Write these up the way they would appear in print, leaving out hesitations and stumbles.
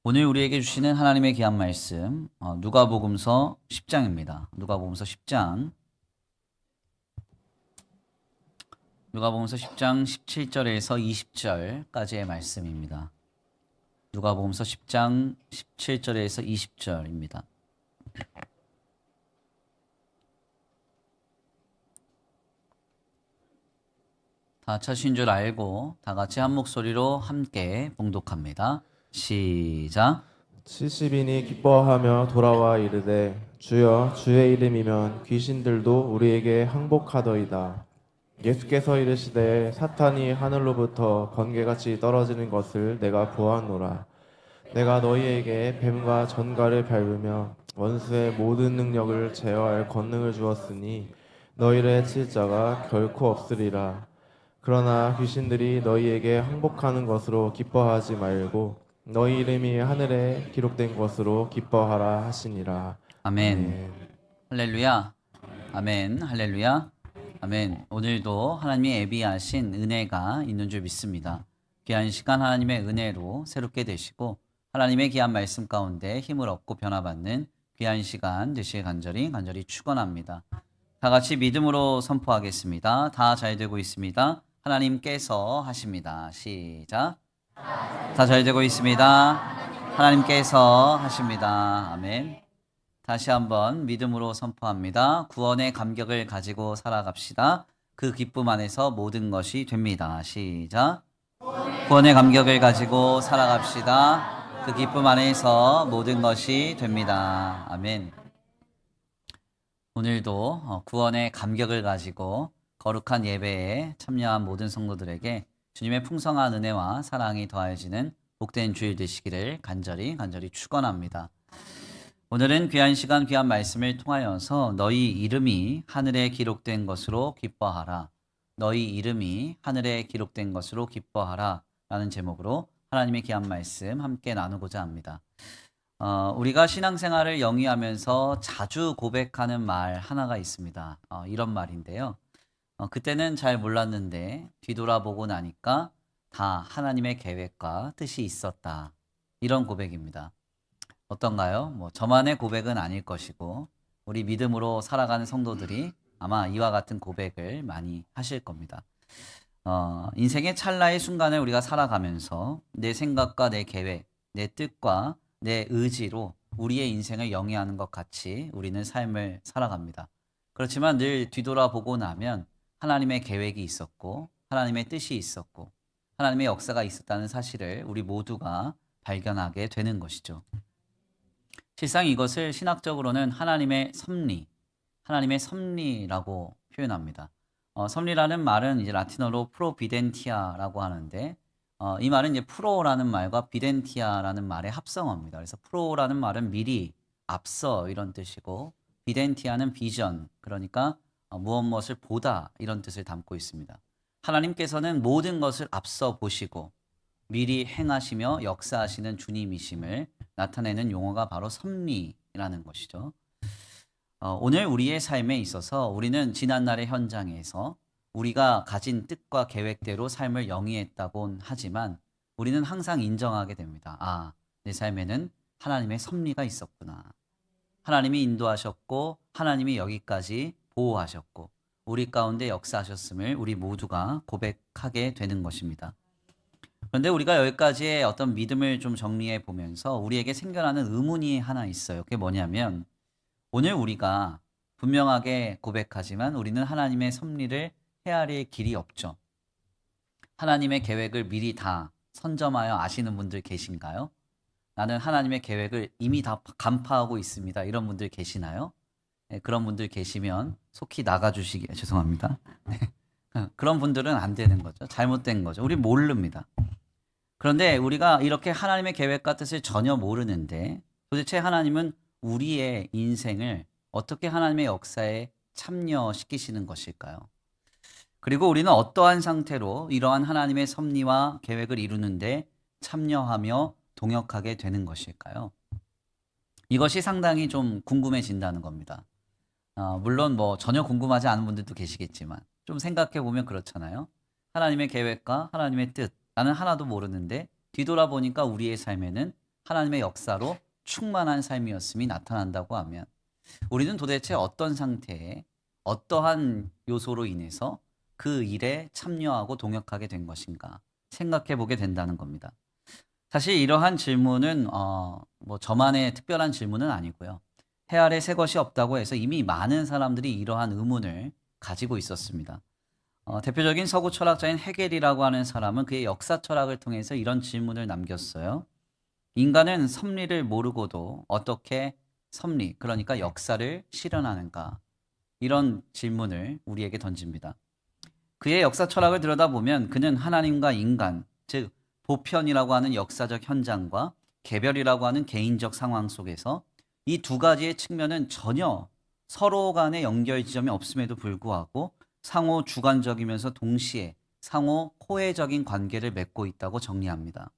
오늘 우리에게 주시는 하나님의 귀한 말씀, 누가복음서 10장입니다. 누가복음서 10장, 누가복음서 10장 17절에서 20절까지의 말씀입니다. 누가복음서 10장 17절에서 20절입니다. 다 찾으신 줄 알고 다 같이 한 목소리로 함께 봉독합니다. 시작. 70인이 기뻐하며 돌아와 이르되 주여 주의 이름이면 귀신들도 우리에게 항복하더이다. 예수께서 이르시되 사탄이 하늘로부터 번개같이 떨어지는 것을 내가 보았노라. 내가 너희에게 뱀과 전갈을 밟으며 원수의 모든 능력을 제어할 권능을 주었으니 너희를 칠 자가 결코 없으리라. 그러나 귀신들이 너희에게 항복하는 것으로 기뻐하지 말고 너희 이름이 하늘에 기록된 것으로 기뻐하라 하시니라. 아멘. 할렐루야. 아멘. 할렐루야. 아멘. 오늘도 하나님이 예비하신 은혜가 있는 줄 믿습니다. 귀한 시간 하나님의 은혜로 새롭게 되시고 하나님의 귀한 말씀 가운데 힘을 얻고 변화받는 귀한 시간 되시길 간절히 축원합니다. 다 같이 믿음으로 선포하겠습니다. 다 잘 되고 있습니다. 하나님께서 하십니다. 시작. 다 잘 되고 있습니다. 하나님께서 하십니다. 아멘. 다시 한번 믿음으로 선포합니다. 구원의 감격을 가지고 살아갑시다. 그 기쁨 안에서 모든 것이 됩니다. 시작. 구원의 감격을 가지고 살아갑시다. 그 기쁨 안에서 모든 것이 됩니다. 아멘. 오늘도 구원의 감격을 가지고 거룩한 예배에 참여한 모든 성도들에게 주님의 풍성한 은혜와 사랑이 더해지는 복된 주일 되시기를 간절히 축원합니다. 오늘은 귀한 시간 귀한 말씀을 통하여서 너희 이름이 하늘에 기록된 것으로 기뻐하라. 너희 이름이 하늘에 기록된 것으로 기뻐하라 라는 제목으로 하나님의 귀한 말씀 함께 나누고자 합니다. 우리가 신앙생활을 영위하면서 자주 고백하는 말 하나가 있습니다. 이런 말인데요. 그때는 잘 몰랐는데 뒤돌아보고 나니까 다 하나님의 계획과 뜻이 있었다. 이런 고백입니다. 어떤가요? 저만의 고백은 아닐 것이고 우리 믿음으로 살아가는 성도들이 아마 이와 같은 고백을 많이 하실 겁니다. 인생의 찰나의 순간을 우리가 살아가면서 내 생각과 내 계획, 내 뜻과 내 의지로 우리의 인생을 영위하는 것 같이 우리는 삶을 살아갑니다. 그렇지만 늘 뒤돌아보고 나면 하나님의 계획이 있었고 하나님의 뜻이 있었고 하나님의 역사가 있었다는 사실을 우리 모두가 발견하게 되는 것이죠. 실상 이것을 신학적으로는 하나님의 섭리라고 표현합니다. 섭리라는 말은 이제 라틴어로 프로비덴티아라고 하는데 이 말은 이제 프로라는 말과 비덴티아라는 말의 합성어입니다. 그래서 프로라는 말은 미리, 앞서 이런 뜻이고 비덴티아는 비전, 그러니까 무엇을 보다 이런 뜻을 담고 있습니다. 하나님께서는 모든 것을 앞서 보시고 미리 행하시며 역사하시는 주님이심을 나타내는 용어가 바로 섭리라는 것이죠. 오늘 우리의 삶에 있어서 우리는 지난날의 현장에서 우리가 가진 뜻과 계획대로 삶을 영위했다곤 하지만 우리는 항상 인정하게 됩니다. 내 삶에는 하나님의 섭리가 있었구나. 하나님이 인도하셨고 하나님이 여기까지 보호하셨고 우리 가운데 역사하셨음을 우리 모두가 고백하게 되는 것입니다. 그런데 우리가 여기까지의 어떤 믿음을 좀 정리해 보면서 우리에게 생겨나는 의문이 하나 있어요. 그게 뭐냐면 오늘 우리가 분명하게 고백하지만 우리는 하나님의 섭리를 헤아릴 길이 없죠. 하나님의 계획을 미리 다 선점하여 아시는 분들 계신가요? 나는 하나님의 계획을 이미 다 간파하고 있습니다. 이런 분들 계시나요? 네, 그런 분들 계시면 속히 나가주시기 죄송합니다. 네. 그런 분들은 안 되는 거죠. 잘못된 거죠. 우리 모릅니다. 그런데 우리가 이렇게 하나님의 계획과 뜻을 전혀 모르는데 도대체 하나님은 우리의 인생을 어떻게 하나님의 역사에 참여시키시는 것일까요? 그리고 우리는 어떠한 상태로 이러한 하나님의 섭리와 계획을 이루는데 참여하며 동역하게 되는 것일까요? 이것이 상당히 좀 궁금해진다는 겁니다. 물론 전혀 궁금하지 않은 분들도 계시겠지만 좀 생각해 보면 그렇잖아요. 하나님의 계획과 하나님의 뜻, 나는 하나도 모르는데 뒤돌아보니까 우리의 삶에는 하나님의 역사로 충만한 삶이었음이 나타난다고 하면 우리는 도대체 어떤 상태에 어떠한 요소로 인해서 그 일에 참여하고 동역하게 된 것인가 생각해 보게 된다는 겁니다. 사실 이러한 질문은 뭐 저만의 특별한 질문은 아니고요. 해 아래 새 것이 없다고 해서 이미 많은 사람들이 이러한 의문을 가지고 있었습니다. 대표적인 서구 철학자인 헤겔이라고 하는 사람은 그의 역사 철학을 통해서 이런 질문을 남겼어요. 인간은 섭리를 모르고도 어떻게 섭리, 그러니까 역사를 실현하는가? 이런 질문을 우리에게 던집니다. 그의 역사 철학을 들여다보면 그는 하나님과 인간, 즉 보편이라고 하는 역사적 현장과 개별이라고 하는 개인적 상황 속에서 이 두 가지의 측면은 전혀 서로 간의 연결 지점이 없음에도 불구하고 상호 주관적이면서 동시에 상호 호혜적인 관계를 맺고 있다고 정리합니다.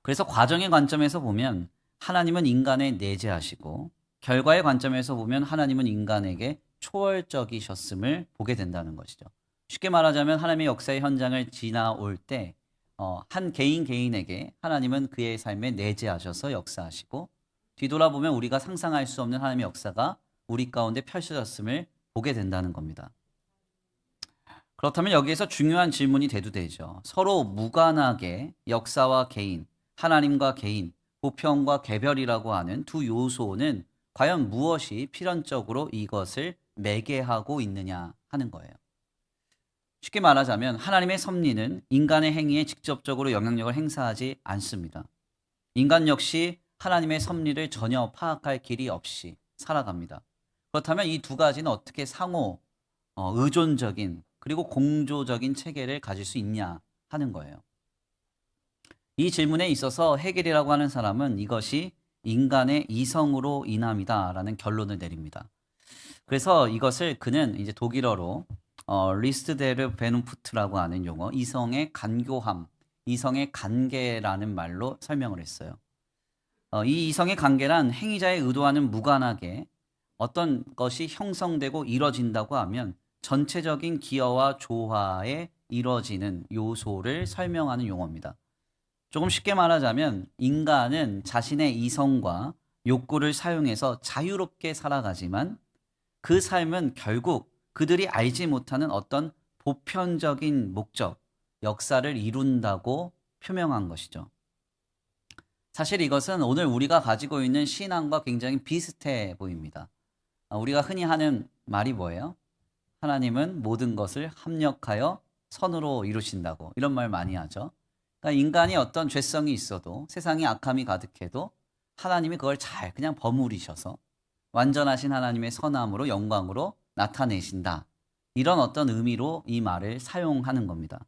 그래서 과정의 관점에서 보면 하나님은 인간에 내재하시고 결과의 관점에서 보면 하나님은 인간에게 초월적이셨음을 보게 된다는 것이죠. 쉽게 말하자면 하나님의 역사의 현장을 지나올 때 한 개인에게 하나님은 그의 삶에 내재하셔서 역사하시고 뒤돌아보면 우리가 상상할 수 없는 하나님의 역사가 우리 가운데 펼쳐졌음을 보게 된다는 겁니다. 그렇다면 여기에서 중요한 질문이 대두되죠. 서로 무관하게 역사와 개인, 하나님과 개인, 보편과 개별이라고 하는 두 요소는 과연 무엇이 필연적으로 이것을 매개하고 있느냐 하는 거예요. 쉽게 말하자면 하나님의 섭리는 인간의 행위에 직접적으로 영향력을 행사하지 않습니다. 인간 역시 하나님의 섭리를 전혀 파악할 길이 없이 살아갑니다. 그렇다면 이 두 가지는 어떻게 상호 의존적인 그리고 공조적인 체계를 가질 수 있냐 하는 거예요. 이 질문에 있어서 헤겔이라고 하는 사람은 이것이 인간의 이성으로 인함이다라는 결론을 내립니다. 그래서 이것을 그는 이제 독일어로 리스트데르 베누프트라고 하는 용어, 이성의 간교함, 이성의 관계라는 말로 설명을 했어요. 이 이성의 관계란 행위자의 의도와는 무관하게 어떤 것이 형성되고 이뤄진다고 하면 전체적인 기여와 조화에 이뤄지는 요소를 설명하는 용어입니다. 조금 쉽게 말하자면 인간은 자신의 이성과 욕구를 사용해서 자유롭게 살아가지만 그 삶은 결국 그들이 알지 못하는 어떤 보편적인 목적, 역사를 이룬다고 표명한 것이죠. 사실 이것은 오늘 우리가 가지고 있는 신앙과 굉장히 비슷해 보입니다. 우리가 흔히 하는 말이 뭐예요? 하나님은 모든 것을 합력하여 선으로 이루신다고 이런 말 많이 하죠. 그러니까 인간이 어떤 죄성이 있어도 세상에 악함이 가득해도 하나님이 그걸 잘 그냥 버무리셔서 완전하신 하나님의 선함으로 영광으로 나타내신다. 이런 어떤 의미로 이 말을 사용하는 겁니다.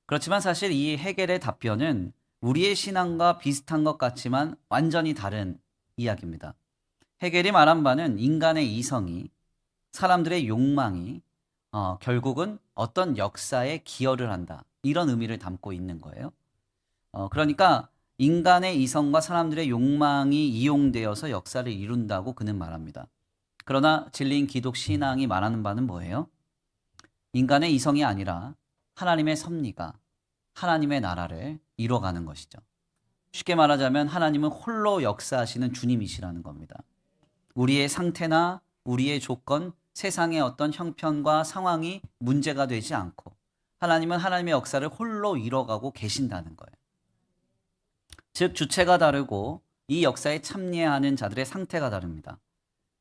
그렇지만 사실 이 헤겔의 답변은 우리의 신앙과 비슷한 것 같지만 완전히 다른 이야기입니다. 헤겔이 말한 바는 인간의 이성이 사람들의 욕망이 결국은 어떤 역사에 기여를 한다. 이런 의미를 담고 있는 거예요. 그러니까 인간의 이성과 사람들의 욕망이 이용되어서 역사를 이룬다고 그는 말합니다. 그러나 진리인 기독 신앙이 말하는 바는 뭐예요? 인간의 이성이 아니라 하나님의 섭리가 하나님의 나라를 이뤄가는 것이죠. 쉽게 말하자면 하나님은 홀로 역사하시는 주님이시라는 겁니다. 우리의 상태나 우리의 조건, 세상의 어떤 형편과 상황이 문제가 되지 않고 하나님은 하나님의 역사를 홀로 이뤄가고 계신다는 거예요. 즉 주체가 다르고 이 역사에 참여하는 자들의 상태가 다릅니다.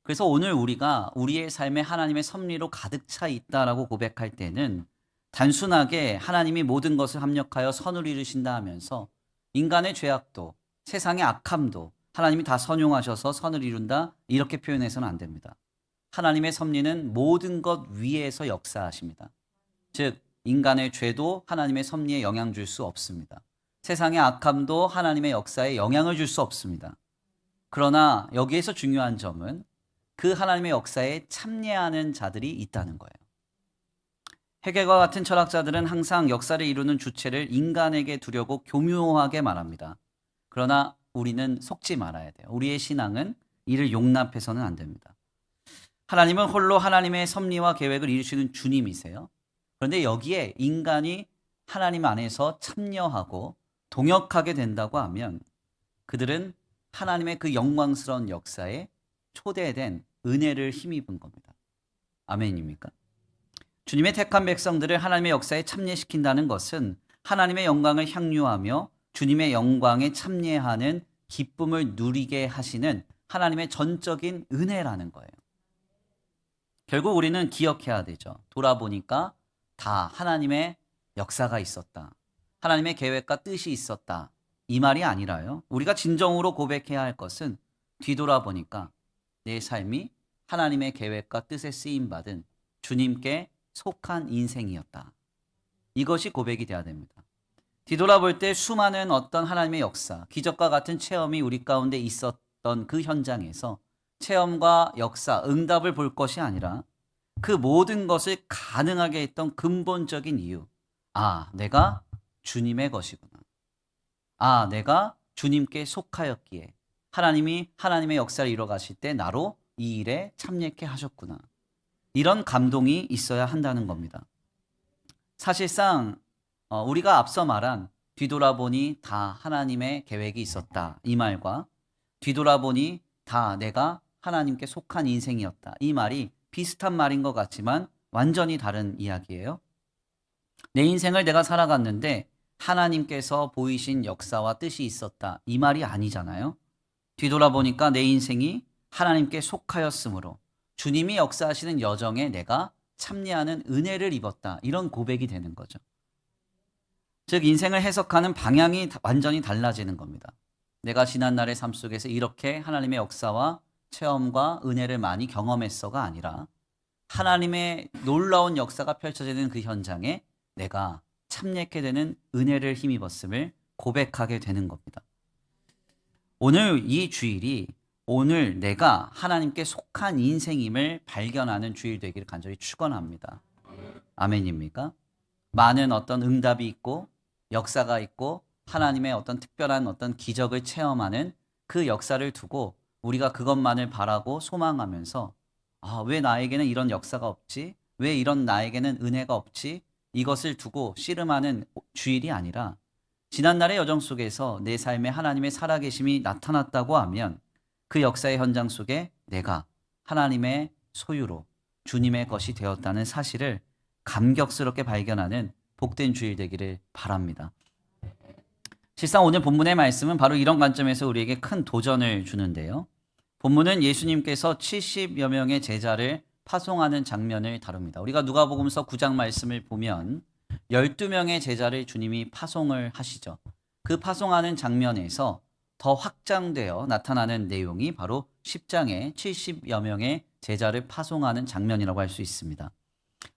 그래서 오늘 우리가 우리의 삶에 하나님의 섭리로 가득 차 있다라고 고백할 때는 단순하게 하나님이 모든 것을 합력하여 선을 이루신다 하면서 인간의 죄악도 세상의 악함도 하나님이 다 선용하셔서 선을 이룬다 이렇게 표현해서는 안 됩니다. 하나님의 섭리는 모든 것 위에서 역사하십니다. 즉 인간의 죄도 하나님의 섭리에 영향 줄 수 없습니다. 세상의 악함도 하나님의 역사에 영향을 줄 수 없습니다. 그러나 여기에서 중요한 점은 그 하나님의 역사에 참여하는 자들이 있다는 거예요. 헤겔과 같은 철학자들은 항상 역사를 이루는 주체를 인간에게 두려고 교묘하게 말합니다. 그러나 우리는 속지 말아야 돼요. 우리의 신앙은 이를 용납해서는 안 됩니다. 하나님은 홀로 하나님의 섭리와 계획을 이루시는 주님이세요. 그런데 여기에 인간이 하나님 안에서 참여하고 동역하게 된다고 하면 그들은 하나님의 그 영광스러운 역사에 초대된 은혜를 힘입은 겁니다. 아멘입니까? 주님의 택한 백성들을 하나님의 역사에 참여시킨다는 것은 하나님의 영광을 향유하며 주님의 영광에 참여하는 기쁨을 누리게 하시는 하나님의 전적인 은혜라는 거예요. 결국 우리는 기억해야 되죠. 돌아보니까 다 하나님의 역사가 있었다. 하나님의 계획과 뜻이 있었다. 이 말이 아니라요. 우리가 진정으로 고백해야 할 것은 뒤돌아보니까 내 삶이 하나님의 계획과 뜻에 쓰임받은 주님께 속한 인생이었다. 이것이 고백이 돼야 됩니다. 뒤돌아볼 때 수많은 어떤 하나님의 역사, 기적과 같은 체험이 우리 가운데 있었던 그 현장에서 체험과 역사, 응답을 볼 것이 아니라 그 모든 것을 가능하게 했던 근본적인 이유. 아, 내가 주님의 것이구나. 아, 내가 주님께 속하였기에 하나님이 하나님의 역사를 이뤄가실 때 나로 이 일에 참여케 하셨구나. 이런 감동이 있어야 한다는 겁니다. 사실상 우리가 앞서 말한 뒤돌아보니 다 하나님의 계획이 있었다. 이 말과 뒤돌아보니 다 내가 하나님께 속한 인생이었다. 이 말이 비슷한 말인 것 같지만 완전히 다른 이야기예요. 내 인생을 내가 살아갔는데 하나님께서 보이신 역사와 뜻이 있었다. 이 말이 아니잖아요. 뒤돌아보니까 내 인생이 하나님께 속하였으므로 주님이 역사하시는 여정에 내가 참여하는 은혜를 입었다. 이런 고백이 되는 거죠. 즉 인생을 해석하는 방향이 완전히 달라지는 겁니다. 내가 지난날의 삶 속에서 이렇게 하나님의 역사와 체험과 은혜를 많이 경험했어가 아니라 하나님의 놀라운 역사가 펼쳐지는 그 현장에 내가 참여하게 되는 은혜를 힘입었음을 고백하게 되는 겁니다. 오늘 이 주일이 오늘 내가 하나님께 속한 인생임을 발견하는 주일 되기를 간절히 축원합니다. 아멘입니까? 많은 어떤 응답이 있고 역사가 있고 하나님의 어떤 특별한 어떤 기적을 체험하는 그 역사를 두고 우리가 그것만을 바라고 소망하면서 왜 나에게는 이런 역사가 없지? 왜 이런 나에게는 은혜가 없지? 이것을 두고 씨름하는 주일이 아니라 지난날의 여정 속에서 내 삶에 하나님의 살아계심이 나타났다고 하면 그 역사의 현장 속에 내가 하나님의 소유로 주님의 것이 되었다는 사실을 감격스럽게 발견하는 복된 주일 되기를 바랍니다. 실상 오늘 본문의 말씀은 바로 이런 관점에서 우리에게 큰 도전을 주는데요. 본문은 예수님께서 70여 명의 제자를 파송하는 장면을 다룹니다. 우리가 누가복음서 9장 말씀을 보면 12명의 제자를 주님이 파송을 하시죠. 그 파송하는 장면에서 더 확장되어 나타나는 내용이 바로 10장에 70여 명의 제자를 파송하는 장면이라고 할 수 있습니다.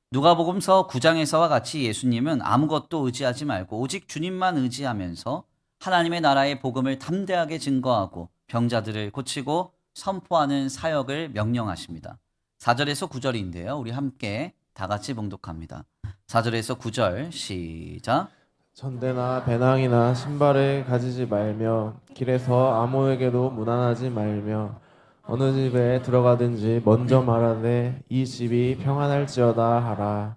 누가복음서 9장에서와 같이 예수님은 아무것도 의지하지 말고 오직 주님만 의지하면서 하나님의 나라의 복음을 담대하게 증거하고 병자들을 고치고 선포하는 사역을 명령하십니다. 4절에서 9절인데요. 우리 함께 다 같이 봉독합니다. 4절에서 9절 시작. 전대나 배낭이나 신발을 가지지 말며 길에서 아무에게도 무난하지 말며 어느 집에 들어가든지 먼저 말하되 이 집이 평안할지어다 하라.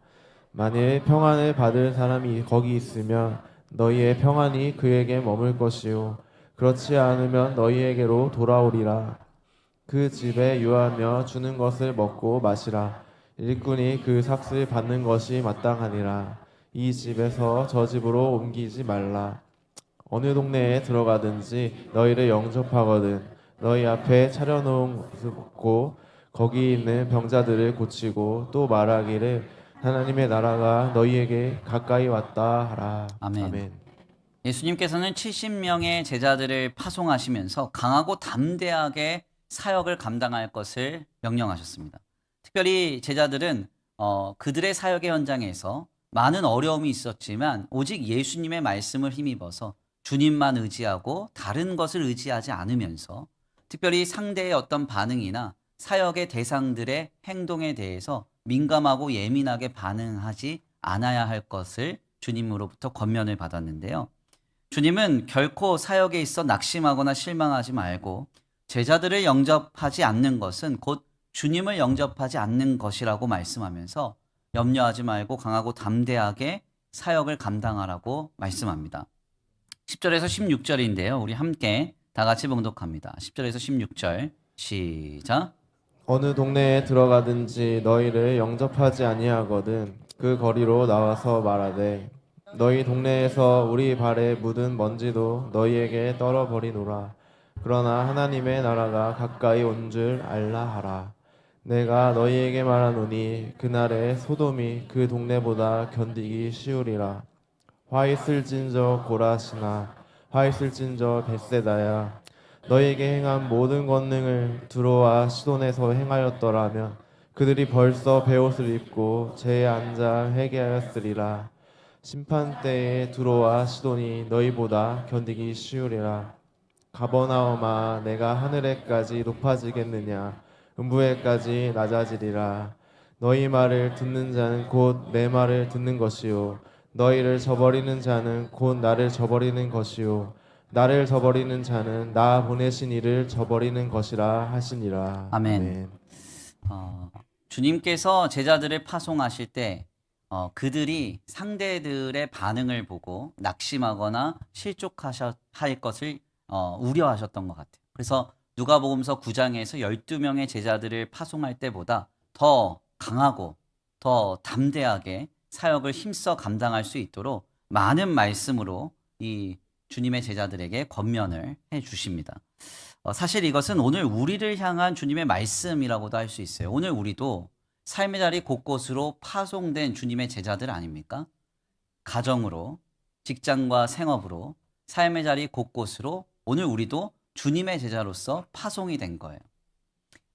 만일 평안을 받을 사람이 거기 있으면 너희의 평안이 그에게 머물 것이요 그렇지 않으면 너희에게로 돌아오리라. 그 집에 유하며 주는 것을 먹고 마시라. 일꾼이 그 삭을 받는 것이 마땅하니라. 이 집에서 저 집으로 옮기지 말라. 어느 동네에 들어가든지 너희를 영접하거든 너희 앞에 차려놓은 것을 먹고 거기 있는 병자들을 고치고 또 말하기를 하나님의 나라가 너희에게 가까이 왔다 하라. 아멘. 예수님께서는 70명의 제자들을 파송하시면서 강하고 담대하게 사역을 감당할 것을 명령하셨습니다. 특별히 제자들은 그들의 사역의 현장에서 많은 어려움이 있었지만 오직 예수님의 말씀을 힘입어서 주님만 의지하고 다른 것을 의지하지 않으면서 특별히 상대의 어떤 반응이나 사역의 대상들의 행동에 대해서 민감하고 예민하게 반응하지 않아야 할 것을 주님으로부터 권면을 받았는데요. 주님은 결코 사역에 있어 낙심하거나 실망하지 말고 제자들을 영접하지 않는 것은 곧 주님을 영접하지 않는 것이라고 말씀하면서 염려하지 말고 강하고 담대하게 사역을 감당하라고 말씀합니다. 10절에서 16절인데요. 우리 함께 다 같이 봉독합니다. 10절에서 16절 시작. 어느 동네에 들어가든지 너희를 영접하지 아니하거든 그 거리로 나와서 말하되 너희 동네에서 우리 발에 묻은 먼지도 너희에게 떨어버리노라. 그러나 하나님의 나라가 가까이 온 줄 알라 하라. 내가 너희에게 말하노니 그날에 소돔이 그 동네보다 견디기 쉬우리라. 화 있을진저 고라시나 화 있을진저 벳세다야. 너희에게 행한 모든 권능을 두로와 시돈에서 행하였더라면 그들이 벌써 베옷을 입고 제에 앉아 회개하였으리라. 심판 때에 두로와 시돈이 너희보다 견디기 쉬우리라. 가버나움아 내가 하늘에까지 높아지겠느냐 음부에까지 낮아지리라. 너희 말을 듣는 자는 곧 내 말을 듣는 것이요 너희를 저버리는 자는 곧 나를 저버리는 것이요 나를 저버리는 자는 나 보내신 이를 저버리는 것이라 하시니라. 아멘. 주님께서 제자들을 파송하실 때 그들이 상대들의 반응을 보고 낙심하거나 실족할 것을 우려하셨던 것 같아요. 그래서 누가복음서 9장에서 12명의 제자들을 파송할 때보다 더 강하고 더 담대하게 사역을 힘써 감당할 수 있도록 많은 말씀으로 이 주님의 제자들에게 권면을 해 주십니다. 사실 이것은 오늘 우리를 향한 주님의 말씀이라고도 할 수 있어요. 오늘 우리도 삶의 자리 곳곳으로 파송된 주님의 제자들 아닙니까? 가정으로, 직장과 생업으로, 삶의 자리 곳곳으로 오늘 우리도 주님의 제자로서 파송이 된 거예요.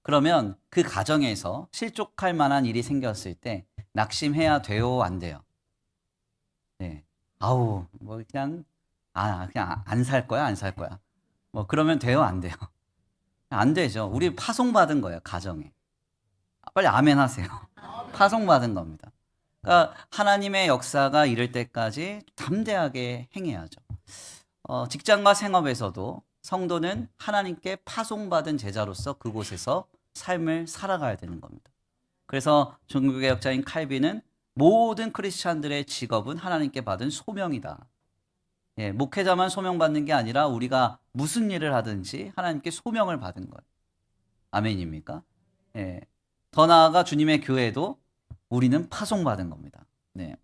그러면 그 가정에서 실족할 만한 일이 생겼을 때 낙심해야 돼요, 안 돼요? 네. 아우, 뭐 그냥 안 살 거야, 안 살 거야. 뭐 그러면 돼요, 안 돼요? 안 되죠. 우리 파송받은 거예요, 가정에. 빨리 아멘 하세요. 파송받은 겁니다. 그러니까 하나님의 역사가 이를 때까지 담대하게 행해야죠. 직장과 생업에서도 성도는 하나님께 파송받은 제자로서 그곳에서 삶을 살아가야 되는 겁니다. 그래서 종교개혁자인 칼빈은 모든 크리스찬들의 직업은 하나님께 받은 소명이다. 예, 목회자만 소명받는 게 아니라 우리가 무슨 일을 하든지 하나님께 소명을 받은 거예요. 아멘입니까? 예, 더 나아가 주님의 교회도 우리는 파송받은 겁니다. 네.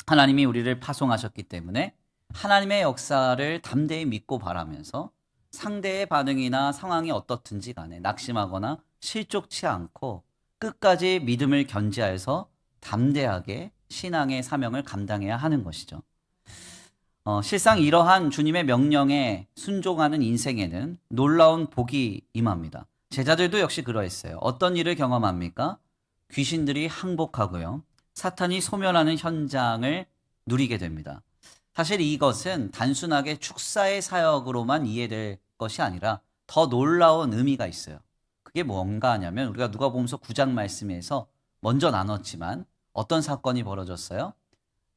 하나님이 우리를 파송하셨기 때문에 하나님의 역사를 담대히 믿고 바라면서 상대의 반응이나 상황이 어떻든지 간에 낙심하거나 실족치 않고 끝까지 믿음을 견지하여서 담대하게 신앙의 사명을 감당해야 하는 것이죠. 실상 이러한 주님의 명령에 순종하는 인생에는 놀라운 복이 임합니다. 제자들도 역시 그러했어요. 어떤 일을 경험합니까? 귀신들이 항복하고요. 사탄이 소멸하는 현장을 누리게 됩니다. 사실 이것은 단순하게 축사의 사역으로만 이해될 것이 아니라 더 놀라운 의미가 있어요. 그게 뭔가 하냐면 우리가 누가복음서 9장 말씀에서 먼저 나눴지만 어떤 사건이 벌어졌어요?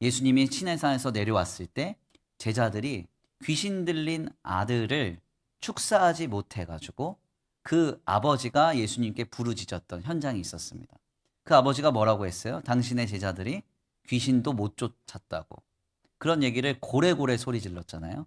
예수님이 시내산에서 내려왔을 때 제자들이 귀신 들린 아들을 축사하지 못해가지고 그 아버지가 예수님께 부르짖었던 현장이 있었습니다. 그 아버지가 뭐라고 했어요? 당신의 제자들이 귀신도 못 쫓았다고. 그런 얘기를 고래고래 소리 질렀잖아요.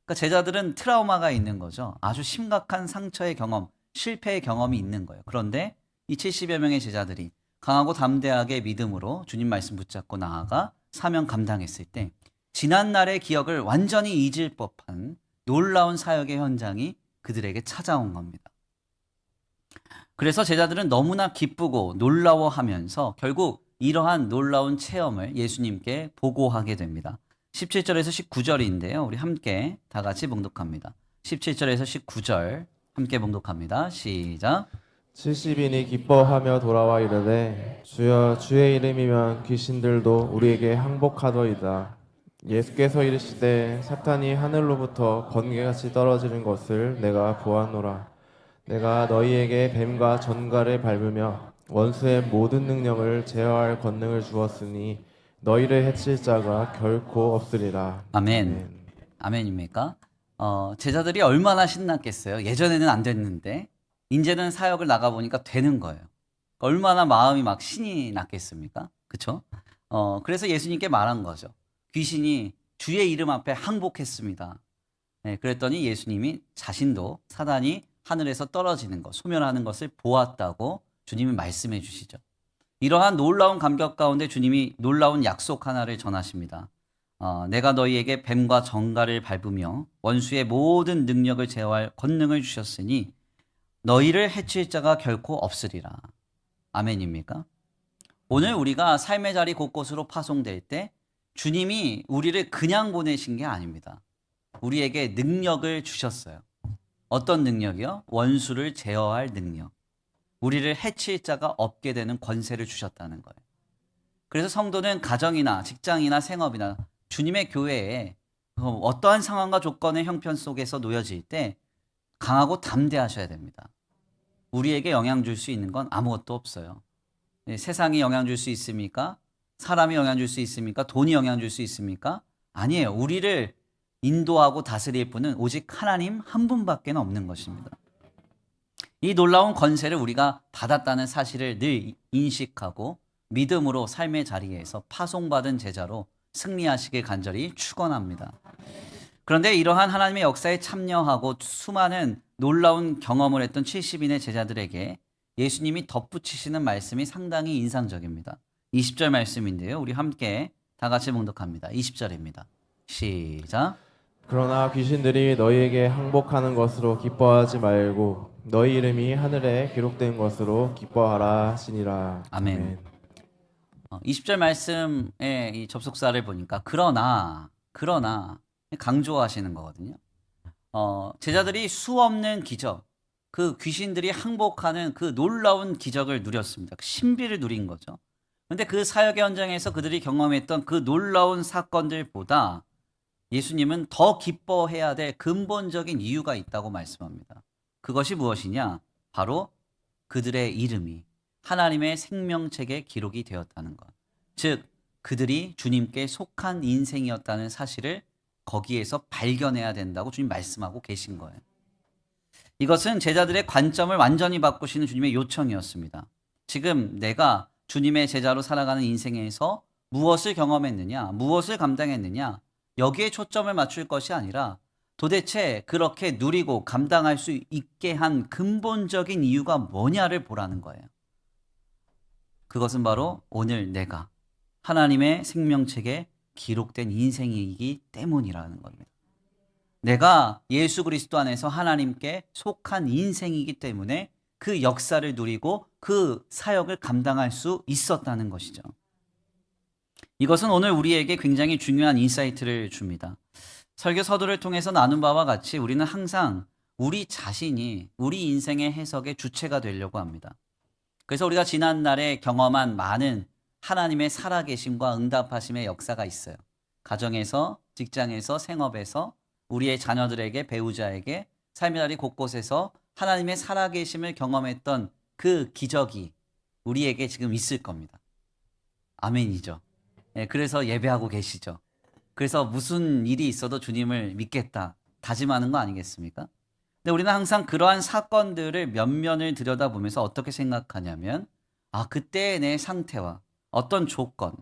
그러니까 제자들은 트라우마가 있는 거죠. 아주 심각한 상처의 경험, 실패의 경험이 있는 거예요. 그런데 이 70여 명의 제자들이 강하고 담대하게 믿음으로 주님 말씀 붙잡고 나아가 사명 감당했을 때 지난날의 기억을 완전히 잊을 법한 놀라운 사역의 현장이 그들에게 찾아온 겁니다. 그래서 제자들은 너무나 기쁘고 놀라워하면서 결국 이러한 놀라운 체험을 예수님께 보고하게 됩니다. 17절에서 19절인데요. 우리 함께 다 같이 봉독합니다. 17절에서 19절 함께 봉독합니다. 시작. 70인이 기뻐하며 돌아와 이르되 주여 주의 이름이면 귀신들도 우리에게 항복하더이다. 예수께서 이르시되 사탄이 하늘로부터 번개같이 떨어지는 것을 내가 보았노라. 내가 너희에게 뱀과 전갈을 밟으며 원수의 모든 능력을 제어할 권능을 주었으니 너희를 해칠 자가 결코 없으리라. 아멘. 아멘입니까? 제자들이 얼마나 신났겠어요. 예전에는 안 됐는데 이제는 사역을 나가보니까 되는 거예요. 얼마나 마음이 막 신이 났겠습니까? 그렇죠? 그래서 예수님께 말한 거죠. 귀신이 주의 이름 앞에 항복했습니다. 그랬더니 예수님이 자신도 사단이 하늘에서 떨어지는 것, 소멸하는 것을 보았다고 주님이 말씀해 주시죠. 이러한 놀라운 감격 가운데 주님이 놀라운 약속 하나를 전하십니다. 내가 너희에게 뱀과 정갈을 밟으며 원수의 모든 능력을 제어할 권능을 주셨으니 너희를 해칠 자가 결코 없으리라. 아멘입니까? 오늘 우리가 삶의 자리 곳곳으로 파송될 때 주님이 우리를 그냥 보내신 게 아닙니다. 우리에게 능력을 주셨어요. 어떤 능력이요? 원수를 제어할 능력. 우리를 해칠 자가 없게 되는 권세를 주셨다는 거예요. 그래서 성도는 가정이나 직장이나 생업이나 주님의 교회에 어떠한 상황과 조건의 형편 속에서 놓여질 때 강하고 담대하셔야 됩니다. 우리에게 영향 줄 수 있는 건 아무것도 없어요. 세상이 영향 줄 수 있습니까? 사람이 영향 줄 수 있습니까? 돈이 영향 줄 수 있습니까? 아니에요. 우리를 인도하고 다스릴 분은 오직 하나님 한 분밖에 없는 것입니다. 이 놀라운 권세를 우리가 받았다는 사실을 늘 인식하고 믿음으로 삶의 자리에서 파송받은 제자로 승리하시길 간절히 축원합니다. 그런데 이러한 하나님의 역사에 참여하고 수많은 놀라운 경험을 했던 70인의 제자들에게 예수님이 덧붙이시는 말씀이 상당히 인상적입니다. 20절 말씀인데요. 우리 함께 다 같이 봉독합니다. 20절입니다. 시작. 그러나 귀신들이 너희에게 항복하는 것으로 기뻐하지 말고 너희 이름이 하늘에 기록된 것으로 기뻐하라 하시니라. 아멘. 20절 말씀의 이 접속사를 보니까 그러나 강조하시는 거거든요. 제자들이 수없는 기적, 그 귀신들이 항복하는 그 놀라운 기적을 누렸습니다. 그 신비를 누린 거죠. 그런데 그 사역의 현장에서 그들이 경험했던 그 놀라운 사건들보다 예수님은 더 기뻐해야 될 근본적인 이유가 있다고 말씀합니다. 그것이 무엇이냐? 바로 그들의 이름이 하나님의 생명책에 기록이 되었다는 것. 즉, 그들이 주님께 속한 인생이었다는 사실을 거기에서 발견해야 된다고 주님 말씀하고 계신 거예요. 이것은 제자들의 관점을 완전히 바꾸시는 주님의 요청이었습니다. 지금 내가 주님의 제자로 살아가는 인생에서 무엇을 경험했느냐, 무엇을 감당했느냐, 여기에 초점을 맞출 것이 아니라 도대체 그렇게 누리고 감당할 수 있게 한 근본적인 이유가 뭐냐를 보라는 거예요. 그것은 바로 오늘 내가 하나님의 생명책에 기록된 인생이기 때문이라는 겁니다. 내가 예수 그리스도 안에서 하나님께 속한 인생이기 때문에 그 역사를 누리고 그 사역을 감당할 수 있었다는 것이죠. 이것은 오늘 우리에게 굉장히 중요한 인사이트를 줍니다. 설교 서두를 통해서 나눈 바와 같이 우리는 항상 우리 자신이 우리 인생의 해석의 주체가 되려고 합니다. 그래서 우리가 지난날에 경험한 많은 하나님의 살아계심과 응답하심의 역사가 있어요. 가정에서, 직장에서, 생업에서, 우리의 자녀들에게, 배우자에게, 삶의 자리 곳곳에서 하나님의 살아계심을 경험했던 그 기적이 우리에게 지금 있을 겁니다. 아멘이죠. 그래서 예배하고 계시죠. 그래서 무슨 일이 있어도 주님을 믿겠다 다짐하는 거 아니겠습니까? 근데 우리는 항상 그러한 사건들을 면면을 들여다보면서 어떻게 생각하냐면 그때의 내 상태와 어떤 조건,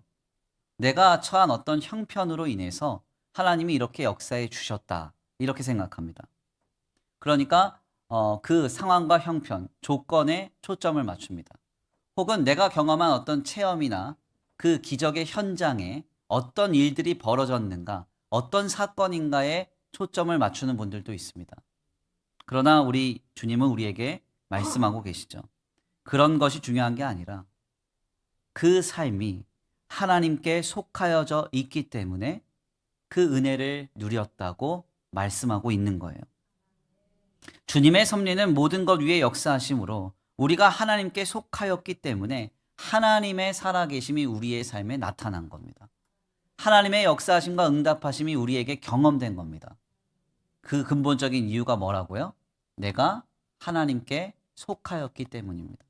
내가 처한 어떤 형편으로 인해서 하나님이 이렇게 역사해 주셨다 이렇게 생각합니다. 그러니까 그 상황과 형편, 조건에 초점을 맞춥니다. 혹은 내가 경험한 어떤 체험이나 그 기적의 현장에 어떤 일들이 벌어졌는가, 어떤 사건인가에 초점을 맞추는 분들도 있습니다. 그러나 우리 주님은 우리에게 말씀하고 계시죠. 그런 것이 중요한 게 아니라 그 삶이 하나님께 속하여져 있기 때문에 그 은혜를 누렸다고 말씀하고 있는 거예요. 주님의 섭리는 모든 것 위에 역사하심으로 우리가 하나님께 속하였기 때문에 하나님의 살아계심이 우리의 삶에 나타난 겁니다. 하나님의 역사하심과 응답하심이 우리에게 경험된 겁니다. 그 근본적인 이유가 뭐라고요? 내가 하나님께 속하였기 때문입니다.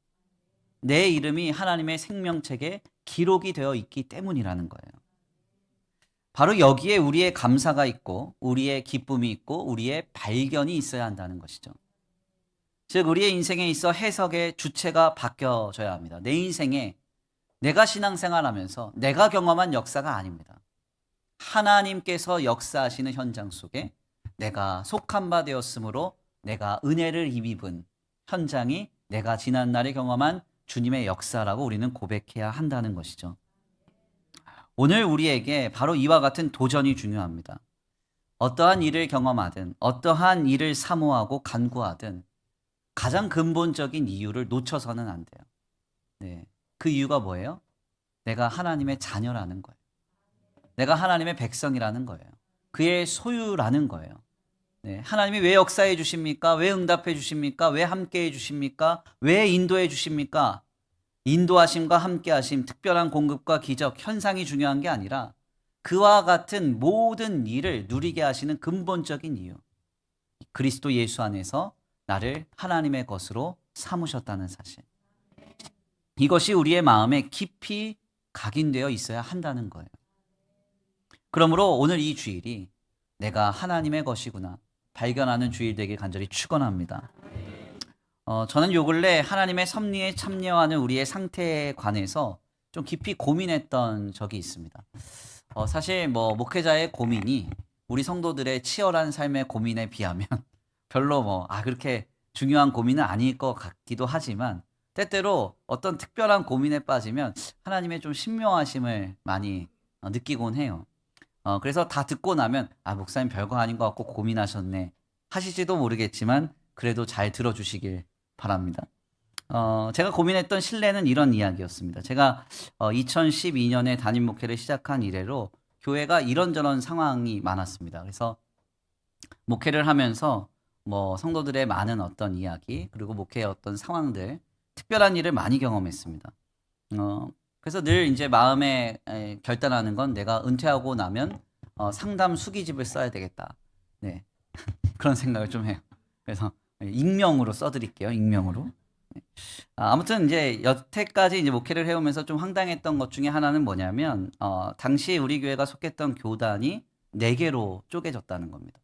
내 이름이 하나님의 생명책에 기록이 되어 있기 때문이라는 거예요. 바로 여기에 우리의 감사가 있고 우리의 기쁨이 있고 우리의 발견이 있어야 한다는 것이죠. 즉 우리의 인생에 있어 해석의 주체가 바뀌어져야 합니다. 내 인생에 내가 신앙생활하면서 내가 경험한 역사가 아닙니다. 하나님께서 역사하시는 현장 속에 내가 속한 바 되었으므로 내가 은혜를 힘입은 현장이 내가 지난날에 경험한 주님의 역사라고 우리는 고백해야 한다는 것이죠. 오늘 우리에게 바로 이와 같은 도전이 중요합니다. 어떠한 일을 경험하든 어떠한 일을 사모하고 간구하든 가장 근본적인 이유를 놓쳐서는 안 돼요. 네. 그 이유가 뭐예요? 내가 하나님의 자녀라는 거예요. 내가 하나님의 백성이라는 거예요. 그의 소유라는 거예요. 네. 하나님이 왜 역사해 주십니까? 왜 응답해 주십니까? 왜 함께 해 주십니까? 왜 인도해 주십니까? 인도하심과 함께하심, 특별한 공급과 기적, 현상이 중요한 게 아니라 그와 같은 모든 일을 누리게 하시는 근본적인 이유. 그리스도 예수 안에서 나를 하나님의 것으로 삼으셨다는 사실. 이것이 우리의 마음에 깊이 각인되어 있어야 한다는 거예요. 그러므로 오늘 이 주일이 내가 하나님의 것이구나 발견하는 주일 되길 간절히 축원합니다. 저는 요 근래 하나님의 섭리에 참여하는 우리의 상태에 관해서 좀 깊이 고민했던 적이 있습니다. 사실 뭐 목회자의 고민이 우리 성도들의 치열한 삶의 고민에 비하면 별로 그렇게 중요한 고민은 아닐 것 같기도 하지만 때때로 어떤 특별한 고민에 빠지면 하나님의 좀 신묘하심을 많이 느끼곤 해요. 그래서 다 듣고 나면 목사님 별거 아닌 것 같고 고민하셨네 하실지도 모르겠지만 그래도 잘 들어주시길 바랍니다. 제가 고민했던 신뢰는 이런 이야기였습니다. 제가 2012년에 담임 목회를 시작한 이래로 교회가 이런저런 상황이 많았습니다. 그래서 목회를 하면서 성도들의 많은 어떤 이야기 그리고 목회의 어떤 상황들 특별한 일을 많이 경험했습니다. 그래서 늘 이제 마음에 결단하는 건 내가 은퇴하고 나면 상담 수기집을 써야 되겠다. 네. 그런 생각을 좀 해요. 그래서 익명으로 써드릴게요. 익명으로. 아무튼 이제 여태까지 이제 목회를 해오면서 좀 황당했던 것 중에 하나는 뭐냐면 당시 우리 교회가 속했던 교단이 4개로 쪼개졌다는 겁니다.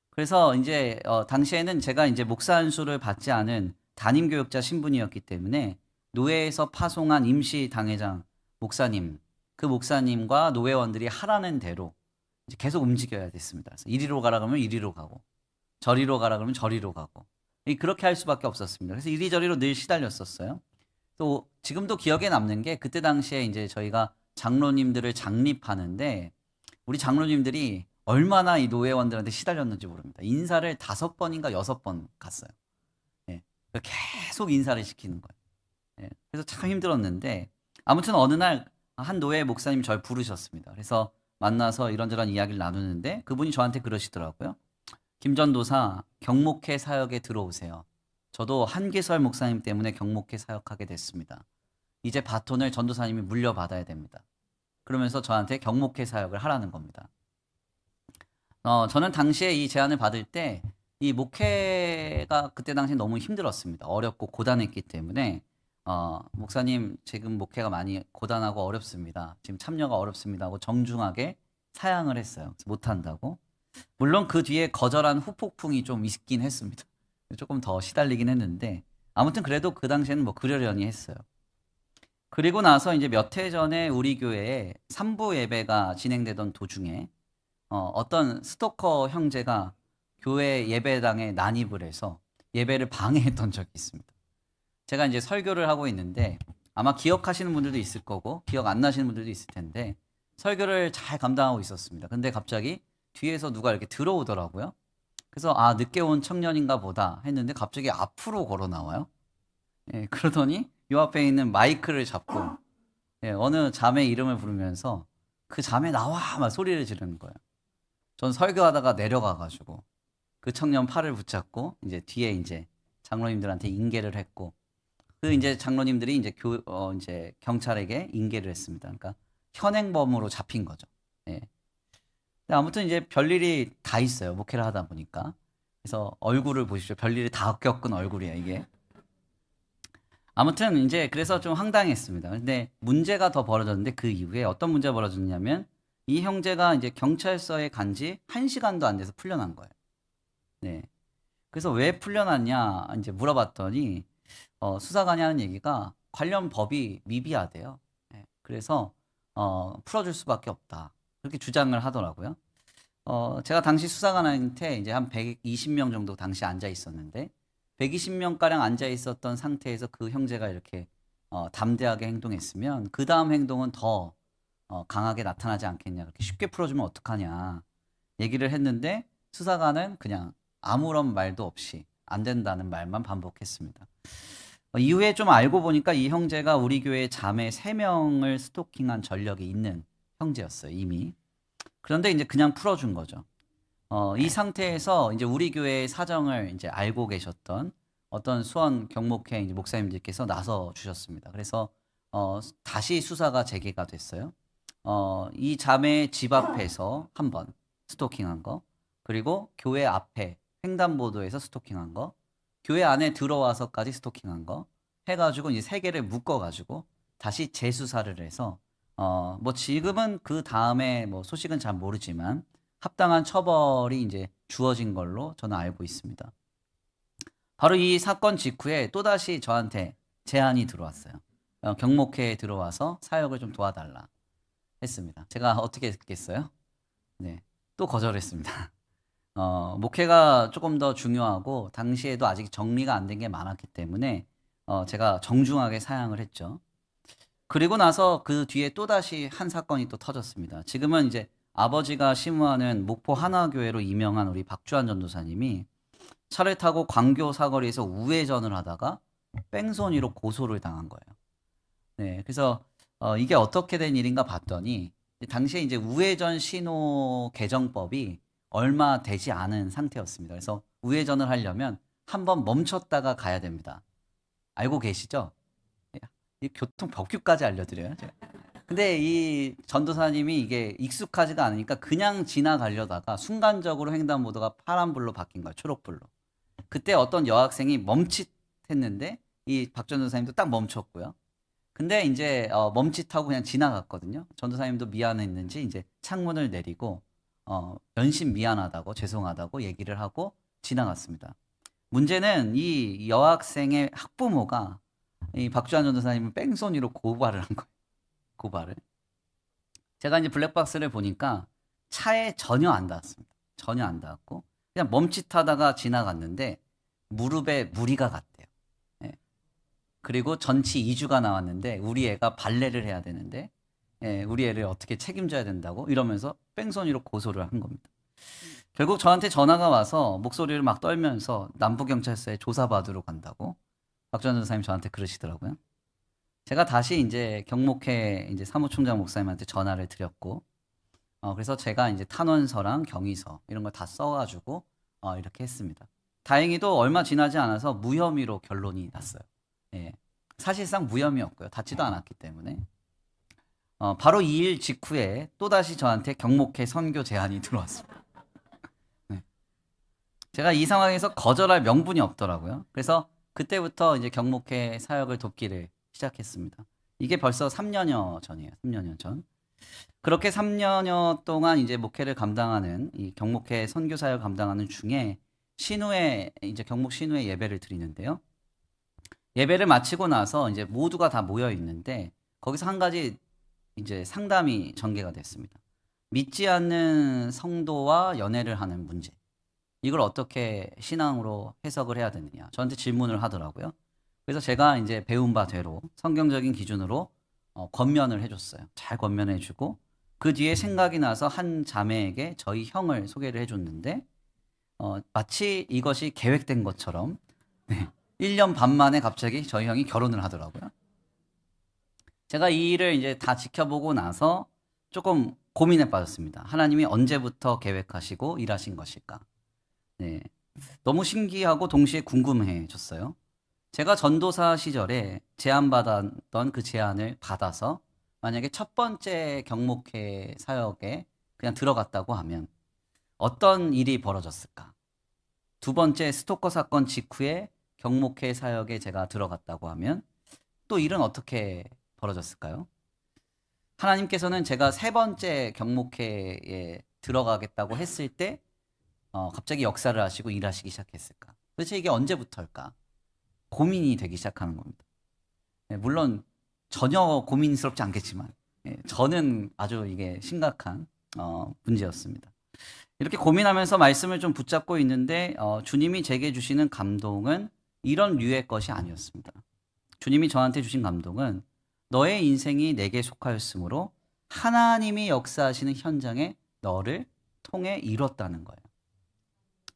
그래서 이제 당시에는 제가 이제 목사 안수를 받지 않은 담임 교육자 신분이었기 때문에 노회에서 파송한 임시 당회장 목사님, 그 목사님과 노회원들이 하라는 대로 이제 계속 움직여야 됐습니다. 그래서 이리로 가라 그러면 이리로 가고 저리로 가라 그러면 저리로 가고 그렇게 할 수밖에 없었습니다. 그래서 이리저리로 늘 시달렸었어요. 또 지금도 기억에 남는 게 그때 당시에 이제 저희가 장로님들을 장립하는데 우리 장로님들이 얼마나 이 노회원들한테 시달렸는지 모릅니다. 인사를 5번인가 6번 갔어요. 예, 계속 인사를 시키는 거예요. 예, 그래서 참 힘들었는데 아무튼 어느 날 한 노회 목사님이 저를 부르셨습니다. 그래서 만나서 이런저런 이야기를 나누는데 그분이 저한테 그러시더라고요. 김전도사 경목회 사역에 들어오세요. 저도 한기설 목사님 때문에 경목회 사역하게 됐습니다. 이제 바톤을 전도사님이 물려받아야 됩니다. 그러면서 저한테 경목회 사역을 하라는 겁니다. 저는 당시에 이 제안을 받을 때 이 목회가 그때 당시에 너무 힘들었습니다. 어렵고 고단했기 때문에 목사님 지금 목회가 많이 고단하고 어렵습니다. 지금 참여가 어렵습니다 하고 정중하게 사양을 했어요. 못한다고. 물론 그 뒤에 거절한 후폭풍이 좀 있긴 했습니다. 조금 더 시달리긴 했는데 아무튼 그래도 그 당시에는 그러려니 했어요. 그리고 나서 이제 몇 해 전에 우리 교회에 3부 예배가 진행되던 도중에 어떤 스토커 형제가 교회 예배당에 난입을 해서 예배를 방해했던 적이 있습니다. 제가 이제 설교를 하고 있는데 아마 기억하시는 분들도 있을 거고 기억 안 나시는 분들도 있을 텐데 설교를 잘 감당하고 있었습니다. 근데 갑자기 뒤에서 누가 이렇게 들어오더라고요. 그래서 늦게 온 청년인가 보다 했는데 갑자기 앞으로 걸어 나와요. 예, 그러더니 요 앞에 있는 마이크를 잡고 어느 자매 이름을 부르면서 그 자매 나와 막 소리를 지르는 거예요. 전 설교하다가 내려가가지고 그 청년 팔을 붙잡고 이제 뒤에 이제 장로님들한테 인계를 했고 그 이제 장로님들이 이제 이제 경찰에게 인계를 했습니다. 그러니까 현행범으로 잡힌 거죠. 예. 아무튼 이제 별일이 다 있어요. 목회를 하다 보니까. 그래서 얼굴을 보십시오. 별일이 다 겪은 얼굴이에요, 이게. 아무튼 이제 그래서 좀 황당했습니다. 근데 문제가 더 벌어졌는데 그 이후에 어떤 문제가 벌어졌냐면 이 형제가 이제 경찰서에 간 지 1시간도 안 돼서 풀려난 거예요. 네. 그래서 왜 풀려났냐 이제 물어봤더니 수사관이 하는 얘기가 관련 법이 미비하대요. 네. 그래서 풀어줄 수밖에 없다. 그렇게 주장을 하더라고요. 제가 당시 수사관한테 이제 한 120명 정도 당시 앉아 있었는데 120명가량 앉아 있었던 상태에서 그 형제가 이렇게 담대하게 행동했으면 그 다음 행동은 더 강하게 나타나지 않겠냐. 그렇게 쉽게 풀어주면 어떡하냐. 얘기를 했는데 수사관은 그냥 아무런 말도 없이 안 된다는 말만 반복했습니다. 이후에 좀 알고 보니까 이 형제가 우리 교회 자매 3명을 스토킹한 전력이 있는 형제였어요, 이미. 그런데 이제 그냥 풀어준 거죠. 이 상태에서 이제 우리 교회의 사정을 이제 알고 계셨던 어떤 수원 경목회 이제 목사님들께서 나서 주셨습니다. 그래서 다시 수사가 재개가 됐어요. 이 자매의 집 앞에서 한 번 스토킹한 거, 그리고 교회 앞에 횡단보도에서 스토킹한 거, 교회 안에 들어와서까지 스토킹한 거 해가지고 이제 3개를 묶어가지고 다시 재수사를 해서 뭐 지금은 그 다음에 뭐 소식은 잘 모르지만 합당한 처벌이 이제 주어진 걸로 저는 알고 있습니다. 바로 이 사건 직후에 또다시 저한테 제안이 들어왔어요. 경목회에 들어와서 사역을 좀 도와달라 했습니다. 제가 어떻게 했겠어요? 네, 또 거절했습니다. 목회가 조금 더 중요하고 당시에도 아직 정리가 안 된 게 많았기 때문에 제가 정중하게 사양을 했죠. 그리고 나서 그 뒤에 또다시 한 사건이 또 터졌습니다. 지금은 이제 아버지가 심우하는 목포 하나교회로 유명한 우리 박주한 전도사님이 차를 타고 광교 사거리에서 우회전을 하다가 뺑소니로 고소를 당한 거예요. 네, 그래서 이게 어떻게 된 일인가 봤더니 당시에 이제 우회전 신호 개정법이 얼마 되지 않은 상태였습니다. 그래서 우회전을 하려면 한번 멈췄다가 가야 됩니다. 알고 계시죠? 이 교통 법규까지 알려드려요. 제가. 근데 이 전도사님이 이게 익숙하지가 않으니까 그냥 지나가려다가 순간적으로 횡단보도가 파란불로 바뀐 거예요. 초록불로. 그때 어떤 여학생이 멈칫했는데 이 박 전도사님도 딱 멈췄고요. 근데 이제 멈칫하고 그냥 지나갔거든요. 전도사님도 미안했는지 이제 창문을 내리고 연신 미안하다고 죄송하다고 얘기를 하고 지나갔습니다. 문제는 이 여학생의 학부모가 이 박주한 전도사님을 뺑소니로 고발을 한 거예요. 고발을. 제가 이제 블랙박스를 보니까 차에 전혀 안 닿았습니다. 전혀 안 닿았고 그냥 멈칫하다가 지나갔는데 무릎에 무리가 갔대요. 예. 그리고 전치 2주가 나왔는데 우리 애가 발레를 해야 되는데 우리 애를 어떻게 책임져야 된다고 이러면서 뺑소니로 고소를 한 겁니다. 결국 저한테 전화가 와서 목소리를 막 떨면서 남부경찰서에 조사받으러 간다고 박주한 전도사님 저한테 그러시더라고요. 제가 다시 이제 경목회 이제 사무총장 목사님한테 전화를 드렸고, 그래서 제가 이제 탄원서랑 경위서 이런 걸 다 써가지고 이렇게 했습니다. 다행히도 얼마 지나지 않아서 무혐의로 결론이 났어요. 예. 사실상 무혐의였고요. 닿지도 않았기 때문에. 바로 이 일 직후에 또다시 저한테 경목회 선교 제안이 들어왔습니다. 네. 제가 이 상황에서 거절할 명분이 없더라고요. 그래서 그때부터 이제 경목회 사역을 돕기를 시작했습니다. 이게 벌써 3년여 전이에요. 3년여 전. 그렇게 3년여 동안 이제 목회를 감당하는 이 경목회 선교 사역을 감당하는 중에 신우회 이제 경목 신우회 예배를 드리는데요. 예배를 마치고 나서 이제 모두가 다 모여 있는데 거기서 한 가지 이제 상담이 전개가 됐습니다. 믿지 않는 성도와 연애를 하는 문제. 이걸 어떻게 신앙으로 해석을 해야 되느냐. 저한테 질문을 하더라고요. 그래서 제가 이제 배운 바대로 성경적인 기준으로 권면을 해줬어요. 잘 권면해주고 그 뒤에 생각이 나서 한 자매에게 저희 형을 소개를 해줬는데 마치 이것이 계획된 것처럼 1년 반 만에 갑자기 저희 형이 결혼을 하더라고요. 제가 이 일을 이제 다 지켜보고 나서 조금 고민에 빠졌습니다. 하나님이 언제부터 계획하시고 일하신 것일까? 네, 너무 신기하고 동시에 궁금해졌어요. 제가 전도사 시절에 제안받았던 그 제안을 받아서 만약에 첫 번째 경목회 사역에 그냥 들어갔다고 하면 어떤 일이 벌어졌을까? 두 번째 스토커 사건 직후에 경목회 사역에 제가 들어갔다고 하면 또 일은 어떻게 벌어졌을까요? 하나님께서는 제가 세 번째 경목회에 들어가겠다고 했을 때 갑자기 역사를 하시고 일하시기 시작했을까? 도대체 이게 언제부터일까? 고민이 되기 시작하는 겁니다. 물론 전혀 고민스럽지 않겠지만 저는 아주 이게 심각한 문제였습니다. 이렇게 고민하면서 말씀을 좀 붙잡고 있는데 주님이 제게 주시는 감동은 이런 류의 것이 아니었습니다. 주님이 저한테 주신 감동은 너의 인생이 내게 속하였으므로 하나님이 역사하시는 현장에 너를 통해 이뤘다는 거예요.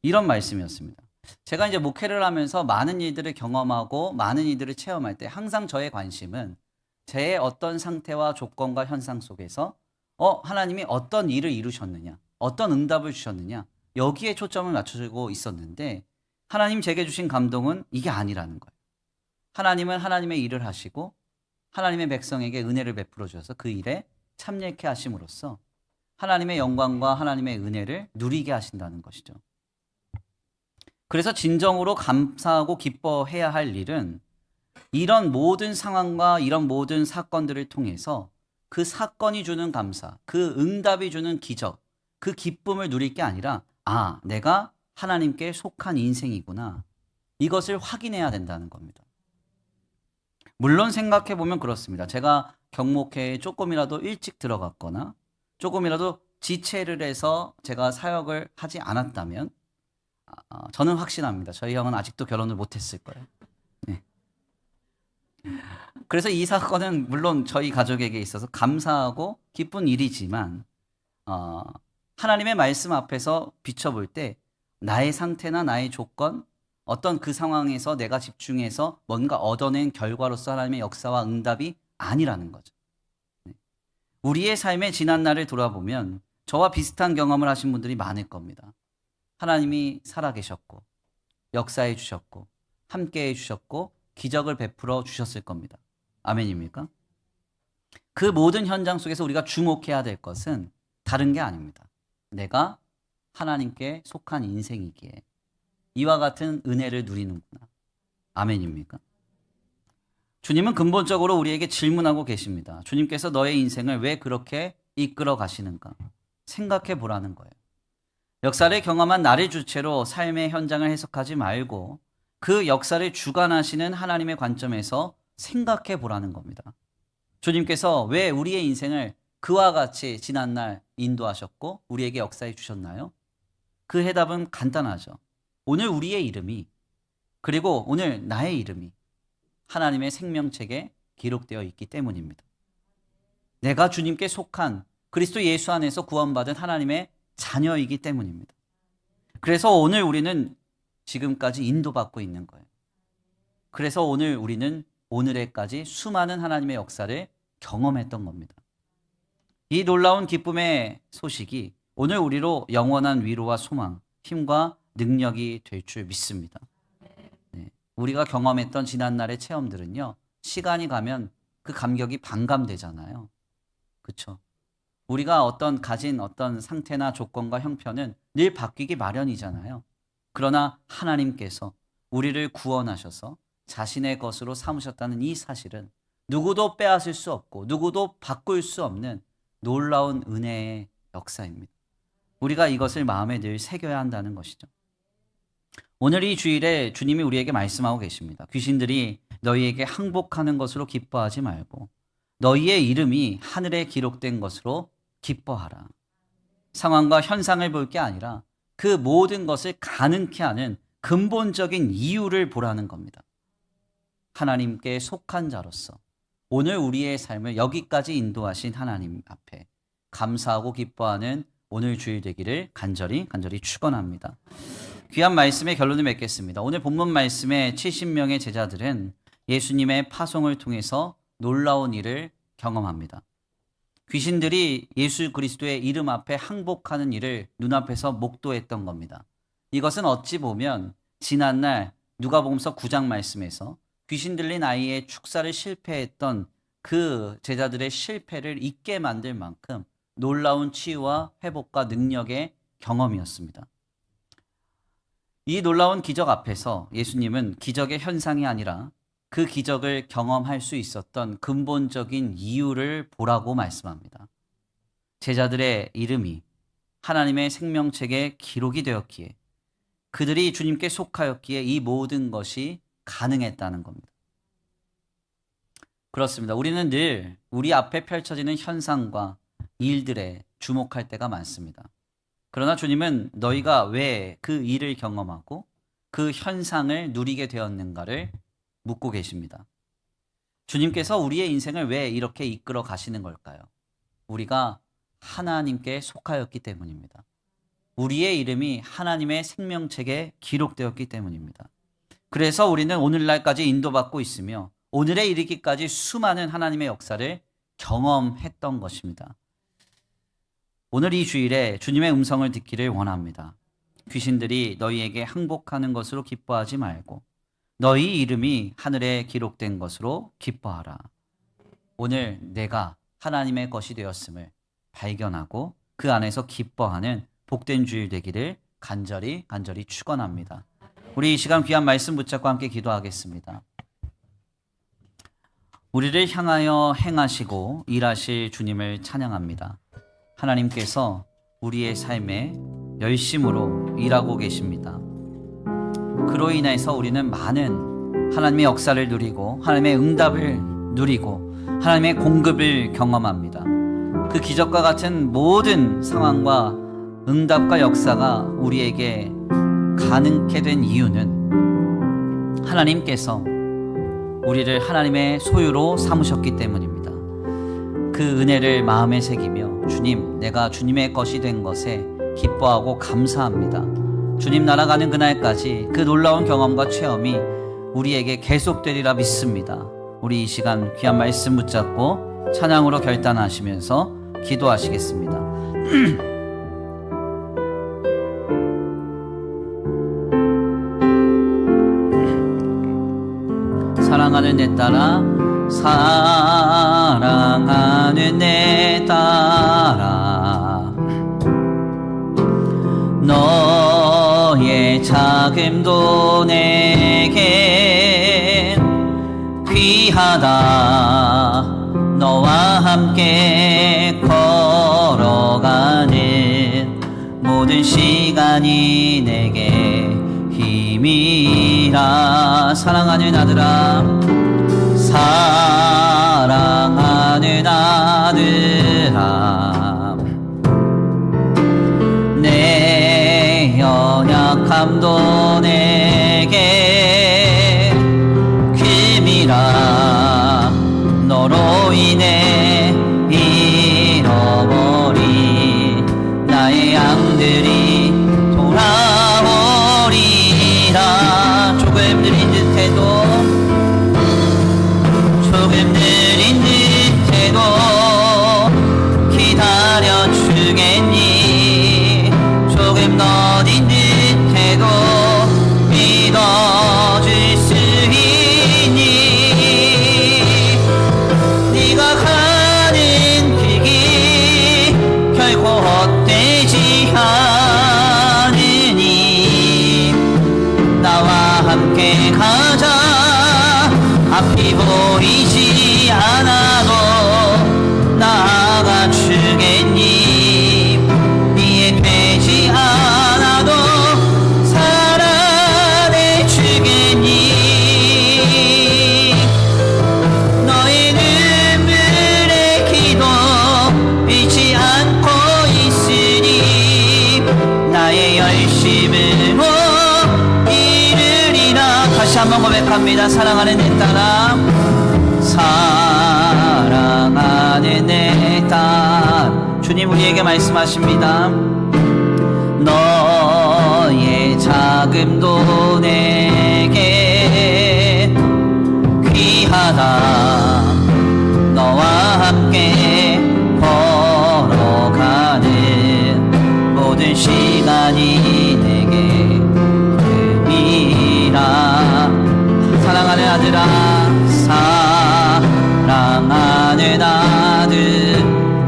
이런 말씀이었습니다. 제가 이제 목회를 하면서 많은 일들을 경험하고 많은 일들을 체험할 때 항상 저의 관심은 제 어떤 상태와 조건과 현상 속에서 하나님이 어떤 일을 이루셨느냐, 어떤 응답을 주셨느냐, 여기에 초점을 맞추고 있었는데 하나님 제게 주신 감동은 이게 아니라는 거예요. 하나님은 하나님의 일을 하시고 하나님의 백성에게 은혜를 베풀어 주셔서 그 일에 참여케 하심으로써 하나님의 영광과 하나님의 은혜를 누리게 하신다는 것이죠. 그래서 진정으로 감사하고 기뻐해야 할 일은 이런 모든 상황과 이런 모든 사건들을 통해서 그 사건이 주는 감사, 그 응답이 주는 기적, 그 기쁨을 누릴 게 아니라 내가 하나님께 속한 인생이구나. 이것을 확인해야 된다는 겁니다. 물론 생각해 보면 그렇습니다. 제가 경목회에 조금이라도 일찍 들어갔거나 조금이라도 지체를 해서 제가 사역을 하지 않았다면 저는 확신합니다. 저희 형은 아직도 결혼을 못했을 거예요. 네. 그래서 이 사건은 물론 저희 가족에게 있어서 감사하고 기쁜 일이지만 하나님의 말씀 앞에서 비춰볼 때 나의 상태나 나의 조건, 어떤 그 상황에서 내가 집중해서 뭔가 얻어낸 결과로서 하나님의 역사와 응답이 아니라는 거죠. 우리의 삶의 지난 날을 돌아보면 저와 비슷한 경험을 하신 분들이 많을 겁니다. 하나님이 살아계셨고 역사해 주셨고 함께해 주셨고 기적을 베풀어 주셨을 겁니다. 아멘입니까? 그 모든 현장 속에서 우리가 주목해야 될 것은 다른 게 아닙니다. 내가 하나님께 속한 인생이기에 이와 같은 은혜를 누리는구나. 아멘입니까? 주님은 근본적으로 우리에게 질문하고 계십니다. 주님께서 너의 인생을 왜 그렇게 이끌어 가시는가? 생각해 보라는 거예요. 역사를 경험한 나를 주체로 삶의 현장을 해석하지 말고 그 역사를 주관하시는 하나님의 관점에서 생각해 보라는 겁니다. 주님께서 왜 우리의 인생을 그와 같이 지난날 인도하셨고 우리에게 역사해 주셨나요? 그 해답은 간단하죠. 오늘 우리의 이름이 그리고 오늘 나의 이름이 하나님의 생명책에 기록되어 있기 때문입니다. 내가 주님께 속한 그리스도 예수 안에서 구원받은 하나님의 자녀이기 때문입니다. 그래서 오늘 우리는 지금까지 인도받고 있는 거예요. 그래서 오늘 우리는 오늘에까지 수많은 하나님의 역사를 경험했던 겁니다. 이 놀라운 기쁨의 소식이 오늘 우리로 영원한 위로와 소망, 힘과 능력이 될 줄 믿습니다. 네. 우리가 경험했던 지난날의 체험들은요, 시간이 가면 그 감격이 반감되잖아요. 그렇죠? 우리가 가진 어떤 상태나 조건과 형편은 늘 바뀌기 마련이잖아요. 그러나 하나님께서 우리를 구원하셔서 자신의 것으로 삼으셨다는 이 사실은 누구도 빼앗을 수 없고 누구도 바꿀 수 없는 놀라운 은혜의 역사입니다. 우리가 이것을 마음에 늘 새겨야 한다는 것이죠. 오늘 이 주일에 주님이 우리에게 말씀하고 계십니다. 귀신들이 너희에게 항복하는 것으로 기뻐하지 말고 너희의 이름이 하늘에 기록된 것으로 기뻐하라. 상황과 현상을 볼 게 아니라 그 모든 것을 가능케 하는 근본적인 이유를 보라는 겁니다. 하나님께 속한 자로서 오늘 우리의 삶을 여기까지 인도하신 하나님 앞에 감사하고 기뻐하는 오늘 주일 되기를 간절히 축원합니다. 귀한 말씀의 결론을 맺겠습니다. 오늘 본문 말씀의 70명의 제자들은 예수님의 파송을 통해서 놀라운 일을 경험합니다. 귀신들이 예수 그리스도의 이름 앞에 항복하는 일을 눈앞에서 목도했던 겁니다. 이것은 어찌 보면 지난날 누가복음서 9장 말씀에서 귀신 들린 아이의 축사를 실패했던 그 제자들의 실패를 잊게 만들 만큼 놀라운 치유와 회복과 능력의 경험이었습니다. 이 놀라운 기적 앞에서 예수님은 기적의 현상이 아니라 그 기적을 경험할 수 있었던 근본적인 이유를 보라고 말씀합니다. 제자들의 이름이 하나님의 생명책에 기록이 되었기에 그들이 주님께 속하였기에 이 모든 것이 가능했다는 겁니다. 그렇습니다. 우리는 늘 우리 앞에 펼쳐지는 현상과 일들에 주목할 때가 많습니다. 그러나 주님은 너희가 왜 그 일을 경험하고 그 현상을 누리게 되었는가를 묻고 계십니다. 주님께서 우리의 인생을 왜 이렇게 이끌어 가시는 걸까요? 우리가 하나님께 속하였기 때문입니다. 우리의 이름이 하나님의 생명책에 기록되었기 때문입니다. 그래서 우리는 오늘날까지 인도받고 있으며 오늘에 이르기까지 수많은 하나님의 역사를 경험했던 것입니다. 오늘 이 주일에 주님의 음성을 듣기를 원합니다. 귀신들이 너희에게 항복하는 것으로 기뻐하지 말고 너희 이름이 하늘에 기록된 것으로 기뻐하라. 오늘 내가 하나님의 것이 되었음을 발견하고 그 안에서 기뻐하는 복된 주일 되기를 간절히 축원합니다. 우리 이 시간 귀한 말씀 붙잡고 함께 기도하겠습니다. 우리를 향하여 행하시고 일하실 주님을 찬양합니다. 하나님께서 우리의 삶에 열심으로 일하고 계십니다. 그로 인해서 우리는 많은 하나님의 역사를 누리고 하나님의 응답을 누리고 하나님의 공급을 경험합니다. 그 기적과 같은 모든 상황과 응답과 역사가 우리에게 가능케 된 이유는 하나님께서 우리를 하나님의 소유로 삼으셨기 때문입니다. 그 은혜를 마음에 새기며 주님, 내가 주님의 것이 된 것에 기뻐하고 감사합니다. 주님 날아가는 그날까지 그 놀라운 경험과 체험이 우리에게 계속되리라 믿습니다. 우리 이 시간 귀한 말씀 붙잡고 찬양으로 결단하시면서 기도하시겠습니다. 사랑하는 내 딸아, 사랑하는 내 딸아, 너의 자금도 내겐 귀하다. 너와 함께 걸어가는 모든 시간이 내게 힘이라. 사랑하는 아들아, 사랑하는 아들아, 내 연약함도 내게 킴이라. 너로 인해 잃어버린 나의 양들이 돌아오리라. 조금 느린 듯해도 기다려주겠니? 조금 더딘 듯해도 믿어줄 수 있니? 네가 가는 길이 결코 헛되지 않으니 나와 함께 가자. 앞이 보이지 않아도 나아가 주겠니? 이해되지 않아도 살아내 주겠니? 너의 눈물의 기도 잃지 않고 있으니 나의 열심으로 이르리라. 다시 한번 고백합니다. 사랑하는 내 딸아, 사랑하는 내 딸. 주님 우리에게 말씀하십니다. 너의 자금도 내게 귀하다. 너와 함께 걸어가는 모든 시간이 내게 흠이라. 사랑하는 아들아, 사랑하는 아들,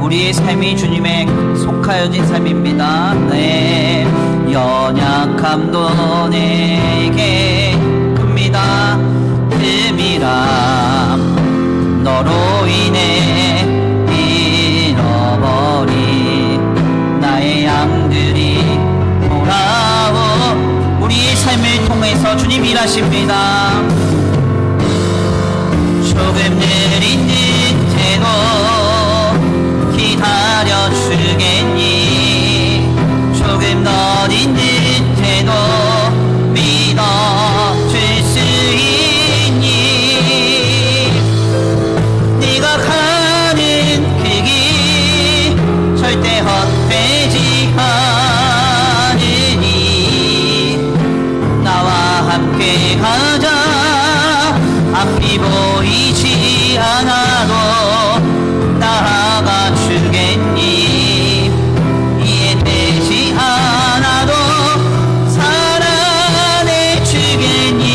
우리의 삶이 주님의 속하여진 삶입니다. 내 연약함도 내게 큽니다. 흠이라. 너로 인해 잃어버린 나의 양들이 돌아오. 우리의 삶을 통해서 주님 일하십니다. 조금 느린 듯해도 기다려주겠니? 조금 조금 너린 듯해도 믿어줄 수 있니? 네가 가는 그 길 절대 헛되지 않으니 나와 함께 가자. 앞이 보이지 않아도 나아가 주겠니? 이해되지 않아도 사랑해 주겠니?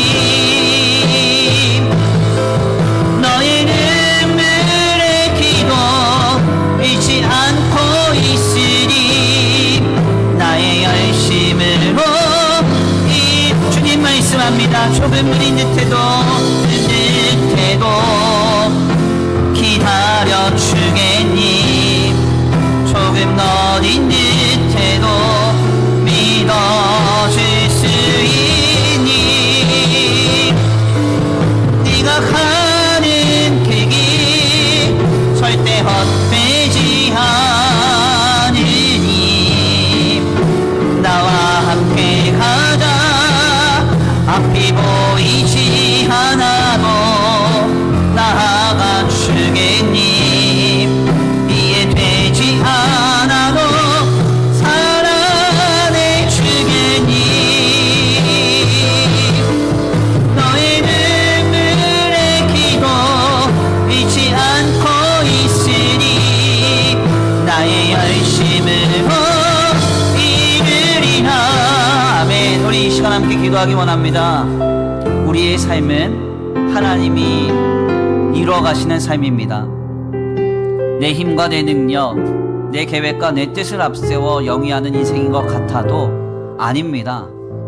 너의 눈물의 기도 잊지 않고 있으니 나의 열심으로 이 주님 말씀합니다. 조금 느린 듯해도 기다려 주겠니? 조금 너린 듯해도 믿어줄 수 있니? 네가 가는 그 길 절대 헛되지 않으니 나와 함께 가자. 앞이 보이지 않아도 나아가 주겠니? 이해되지 않아도 사랑해 주겠니? 너의 눈물의 기도 잊지 않고 있으니 나의 열심으로 이루리라. 아멘. 우리 이 시간 함께 기도하기 원합니다. 우리의 삶은 하나님이 이루어 가시는 삶입니다. 내 힘과 내 능력, 내 계획과 내 뜻을 앞세워 영위하는 인생인 것 같아도 아닙니다.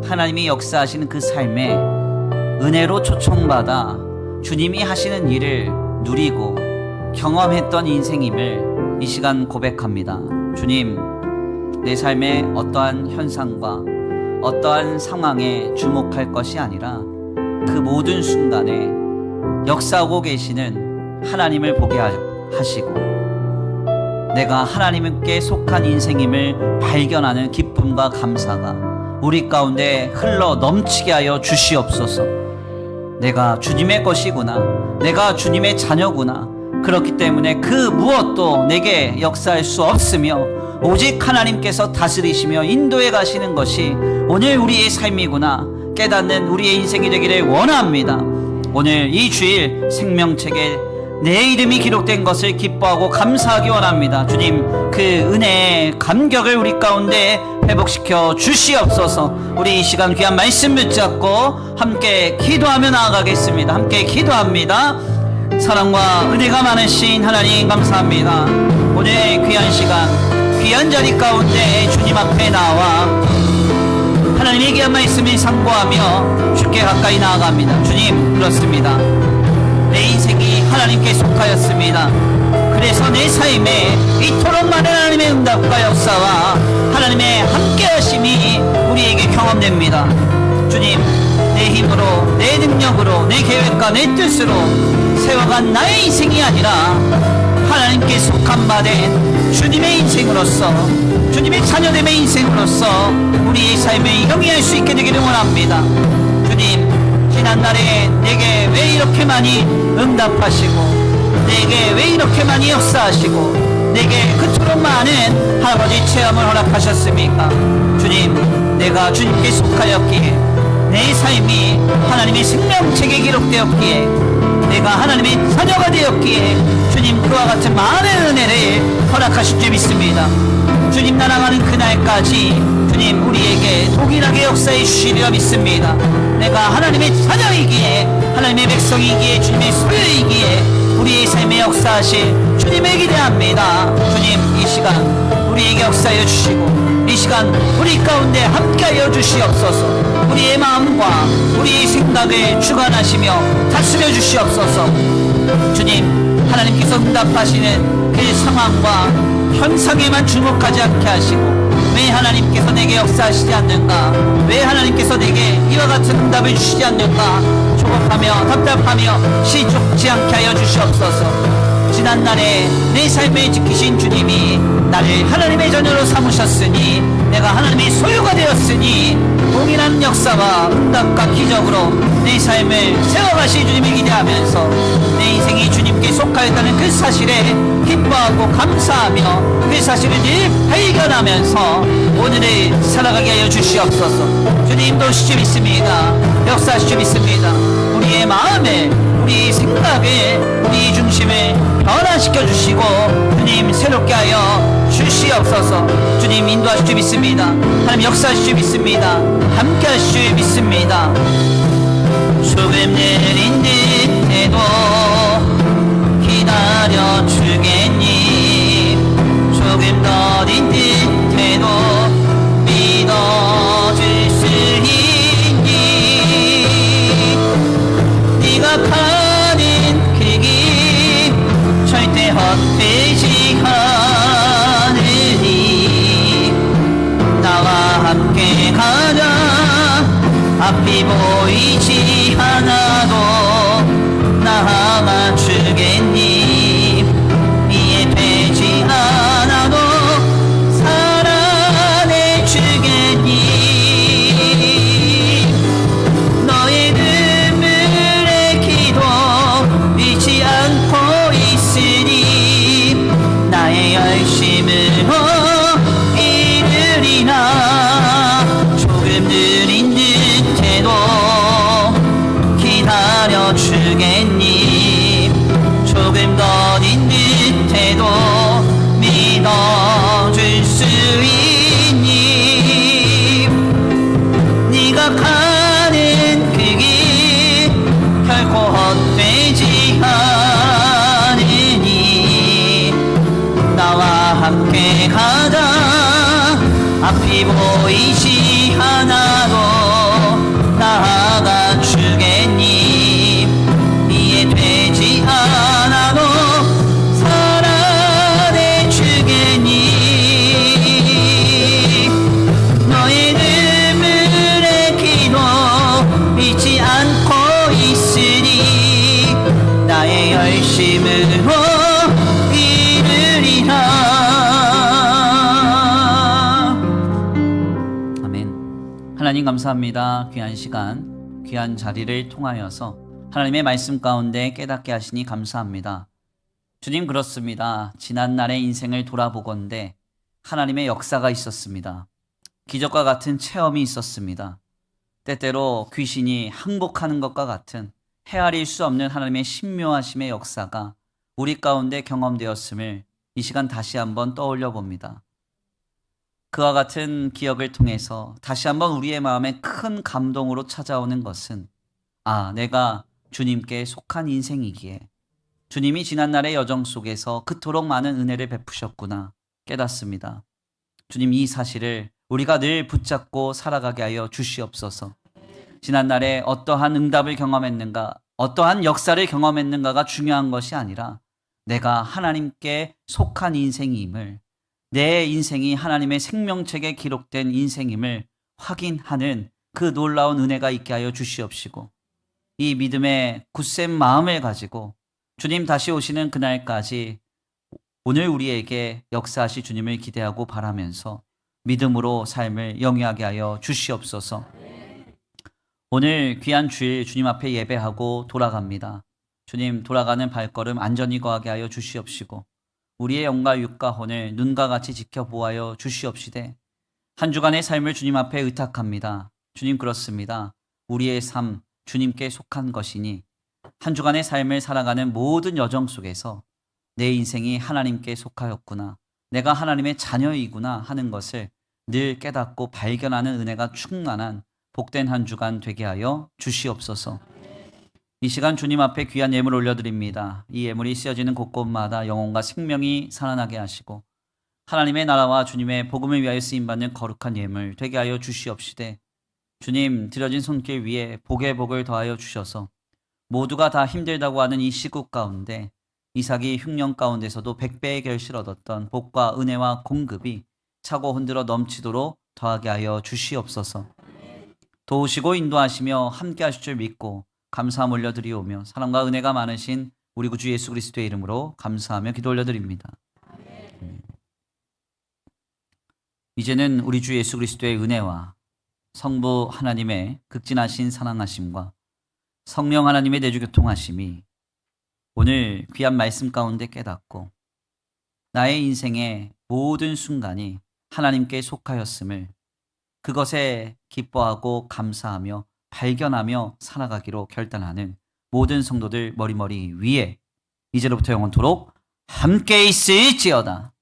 하나님이 역사하시는 그 삶에 은혜로 초청받아 주님이 하시는 일을 누리고 경험했던 인생임을 이 시간 고백합니다. 주님, 내 삶의 어떠한 현상과 어떠한 상황에 주목할 것이 아니라 그 모든 순간에 역사하고 계시는 하나님을 보게 하시고 내가 하나님께 속한 인생임을 발견하는 기쁨과 감사가 우리 가운데 흘러 넘치게 하여 주시옵소서. 내가 주님의 것이구나, 내가 주님의 자녀구나. 그렇기 때문에 그 무엇도 내게 역사할 수 없으며 오직 하나님께서 다스리시며 인도해 가시는 것이 오늘 우리의 삶이구나 깨닫는 우리의 인생이 되기를 원합니다. 오늘 이 주일 생명책에 내 이름이 기록된 것을 기뻐하고 감사하기 원합니다. 주님, 그 은혜의 감격을 우리 가운데 회복시켜 주시옵소서. 우리 이 시간 귀한 말씀 붙잡고 함께 기도하며 나아가겠습니다. 함께 기도합니다. 사랑과 은혜가 많으신 하나님 감사합니다. 오늘 귀한 시간, 귀한 자리 가운데 주님 앞에 나와 하나님의 귀한 말씀을 상고하며 주께 가까이 나아갑니다. 주님, 그렇습니다. 내 인생이 하나님께 속하였습니다. 그래서 내 삶에 이토록 많은 하나님의 응답과 역사와 하나님의 함께하심이 우리에게 경험됩니다. 주님, 내 힘으로, 내 능력으로, 내 계획과 내 뜻으로 세워간 나의 인생이 아니라 하나님께 속한 바 된 주님의 인생으로서, 주님의 자녀됨의 인생으로서 우리의 삶을 영위할 수 있게 되기를 원합니다. 주님, 지난날에 내게 왜 이렇게 많이 응답하시고 내게 왜 이렇게 많이 역사하시고 내게 그토록 많은 할아버지 체험을 허락하셨습니까? 주님, 내가 주님께 속하였기에 내 삶이 하나님의 생명책에 기록되었기에 내가 하나님의 자녀가 되었기에 주님, 그와 같은 많은 은혜를 허락하실 줄 믿습니다. 주님 날아가는 그날까지 주님 우리에게 동일하게 역사해 주시리라 믿습니다. 내가 하나님의 자녀이기에, 하나님의 백성이기에, 주님의 소유이기에 우리의 삶에 역사하실 주님을 기대합니다. 주님, 이 시간 우리에게 역사하여 주시고 이 시간 우리 가운데 함께하여 주시옵소서. 우리의 마음과 우리의 생각을 주관하시며 다스려 주시옵소서. 주님, 하나님께서 응답하시는 그 상황과 현상에만 주목하지 않게 하시고 왜 하나님께서 내게 역사하시지 않는가, 왜 하나님께서 내게 이와 같은 응답을 주시지 않는가 조급하며 답답하며 시족지 않게 하여 주시옵소서. 지난날에 내 삶을 지키신 주님이 나를 하나님의 자녀로 삼으셨으니 내가 하나님의 소유가 되었으니 동일한 역사와 응답과 기적으로 내 삶을 세워가실 주님을 기대하면서 내 인생이 주님께 속하였다는 그 사실에 기뻐하고 감사하며 그 사실을 늘 발견하면서 오늘을 살아가게 하여 주시옵소서. 주님 도우실 줄 믿습니다. 역사하실 줄 믿습니다. 우리의 마음을, 우리 생각을, 우리 중심을 변화시켜 주시고 주님 새롭게 하여 주시옵소서. 주님 인도하실 줄 믿습니다. 하나님 역사하실 줄 믿습니다. 함께 하실 줄 믿습니다. 조금 느린 듯해도 기다려 주겠니. 조금 더딘 듯해도 믿어줄 수 있니. 네가 가는 그 길 절대 헛되지 않으니 나와 함께 가자. 앞이 보이지 않아도 나아가 주겠니. 이해되지 않아도 사랑해 주겠니. 너의 눈물의 기도 잊지 않고 있으니 나의 열심으로 이르리라. 조금 느린 듯해도 기다려 주겠니. 조금 더딘 듯해도 믿어줄 수 있니. 네가 가는 그 길 결코 헛되지 않으니 나와 함께 가자. 앞이 보이지 않아도 나아가 주겠니. 이해되지 않아도 사랑해 주겠니. 너의 눈물의 기도 잊지 않고 있으니 나의 열심으로 이르리라. 아멘. 하나님 감사합니다. 귀한 시간, 귀한 자리를 통하여서 하나님의 말씀 가운데 깨닫게 하시니 감사합니다. 주님 그렇습니다. 지난날의 인생을 돌아보건대 하나님의 역사가 있었습니다. 기적과 같은 체험이 있었습니다. 때때로 귀신이 항복하는 것과 같은 헤아릴 수 없는 하나님의 신묘하심의 역사가 우리 가운데 경험되었음을 이 시간 다시 한번 떠올려 봅니다. 그와 같은 기억을 통해서 다시 한번 우리의 마음에 큰 감동으로 찾아오는 것은 내가 주님께 속한 인생이기에 주님이 지난날의 여정 속에서 그토록 많은 은혜를 베푸셨구나 깨닫습니다. 주님 이 사실을 우리가 늘 붙잡고 살아가게 하여 주시옵소서. 지난날에 어떠한 응답을 경험했는가, 어떠한 역사를 경험했는가가 중요한 것이 아니라 내가 하나님께 속한 인생임을, 내 인생이 하나님의 생명책에 기록된 인생임을 확인하는 그 놀라운 은혜가 있게 하여 주시옵시고 이 믿음의 굳센 마음을 가지고 주님 다시 오시는 그날까지 오늘 우리에게 역사하실 주님을 기대하고 바라면서 믿음으로 삶을 영위하게 하여 주시옵소서. 오늘 귀한 주일 주님 앞에 예배하고 돌아갑니다. 주님 돌아가는 발걸음 안전히 거하게 하여 주시옵시고 우리의 영과 육과 혼을 눈과 같이 지켜보아여 주시옵시되 한 주간의 삶을 주님 앞에 의탁합니다. 주님 그렇습니다. 우리의 삶 주님께 속한 것이니 한 주간의 삶을 살아가는 모든 여정 속에서 내 인생이 하나님께 속하였구나, 내가 하나님의 자녀이구나 하는 것을 늘 깨닫고 발견하는 은혜가 충만한 복된 한 주간 되게 하여 주시옵소서. 이 시간 주님 앞에 귀한 예물 올려드립니다. 이 예물이 쓰여지는 곳곳마다 영혼과 생명이 살아나게 하시고 하나님의 나라와 주님의 복음을 위하여 쓰임받는 거룩한 예물 되게 하여 주시옵시되 주님 드려진 손길 위에 복의 복을 더하여 주셔서 모두가 다 힘들다고 하는 이 시국 가운데 이삭이 흉년 가운데서도 100배의 결실을 얻었던 복과 은혜와 공급이 차고 흔들어 넘치도록 더하게 하여 주시옵소서. 도우시고 인도하시며 함께 하실 줄 믿고 감사함 올려드리오며 사랑과 은혜가 많으신 우리 구주 예수 그리스도의 이름으로 감사하며 기도 올려드립니다. 이제는 우리 주 예수 그리스도의 은혜와 성부 하나님의 극진하신 사랑하심과 성령 하나님의 내주 교통하심이 오늘 귀한 말씀 가운데 깨닫고 나의 인생의 모든 순간이 하나님께 속하였음을 그것에 기뻐하고 감사하며 발견하며 살아가기로 결단하는 모든 성도들 머리머리 위에 이제로부터 영원토록 함께 있을지어다.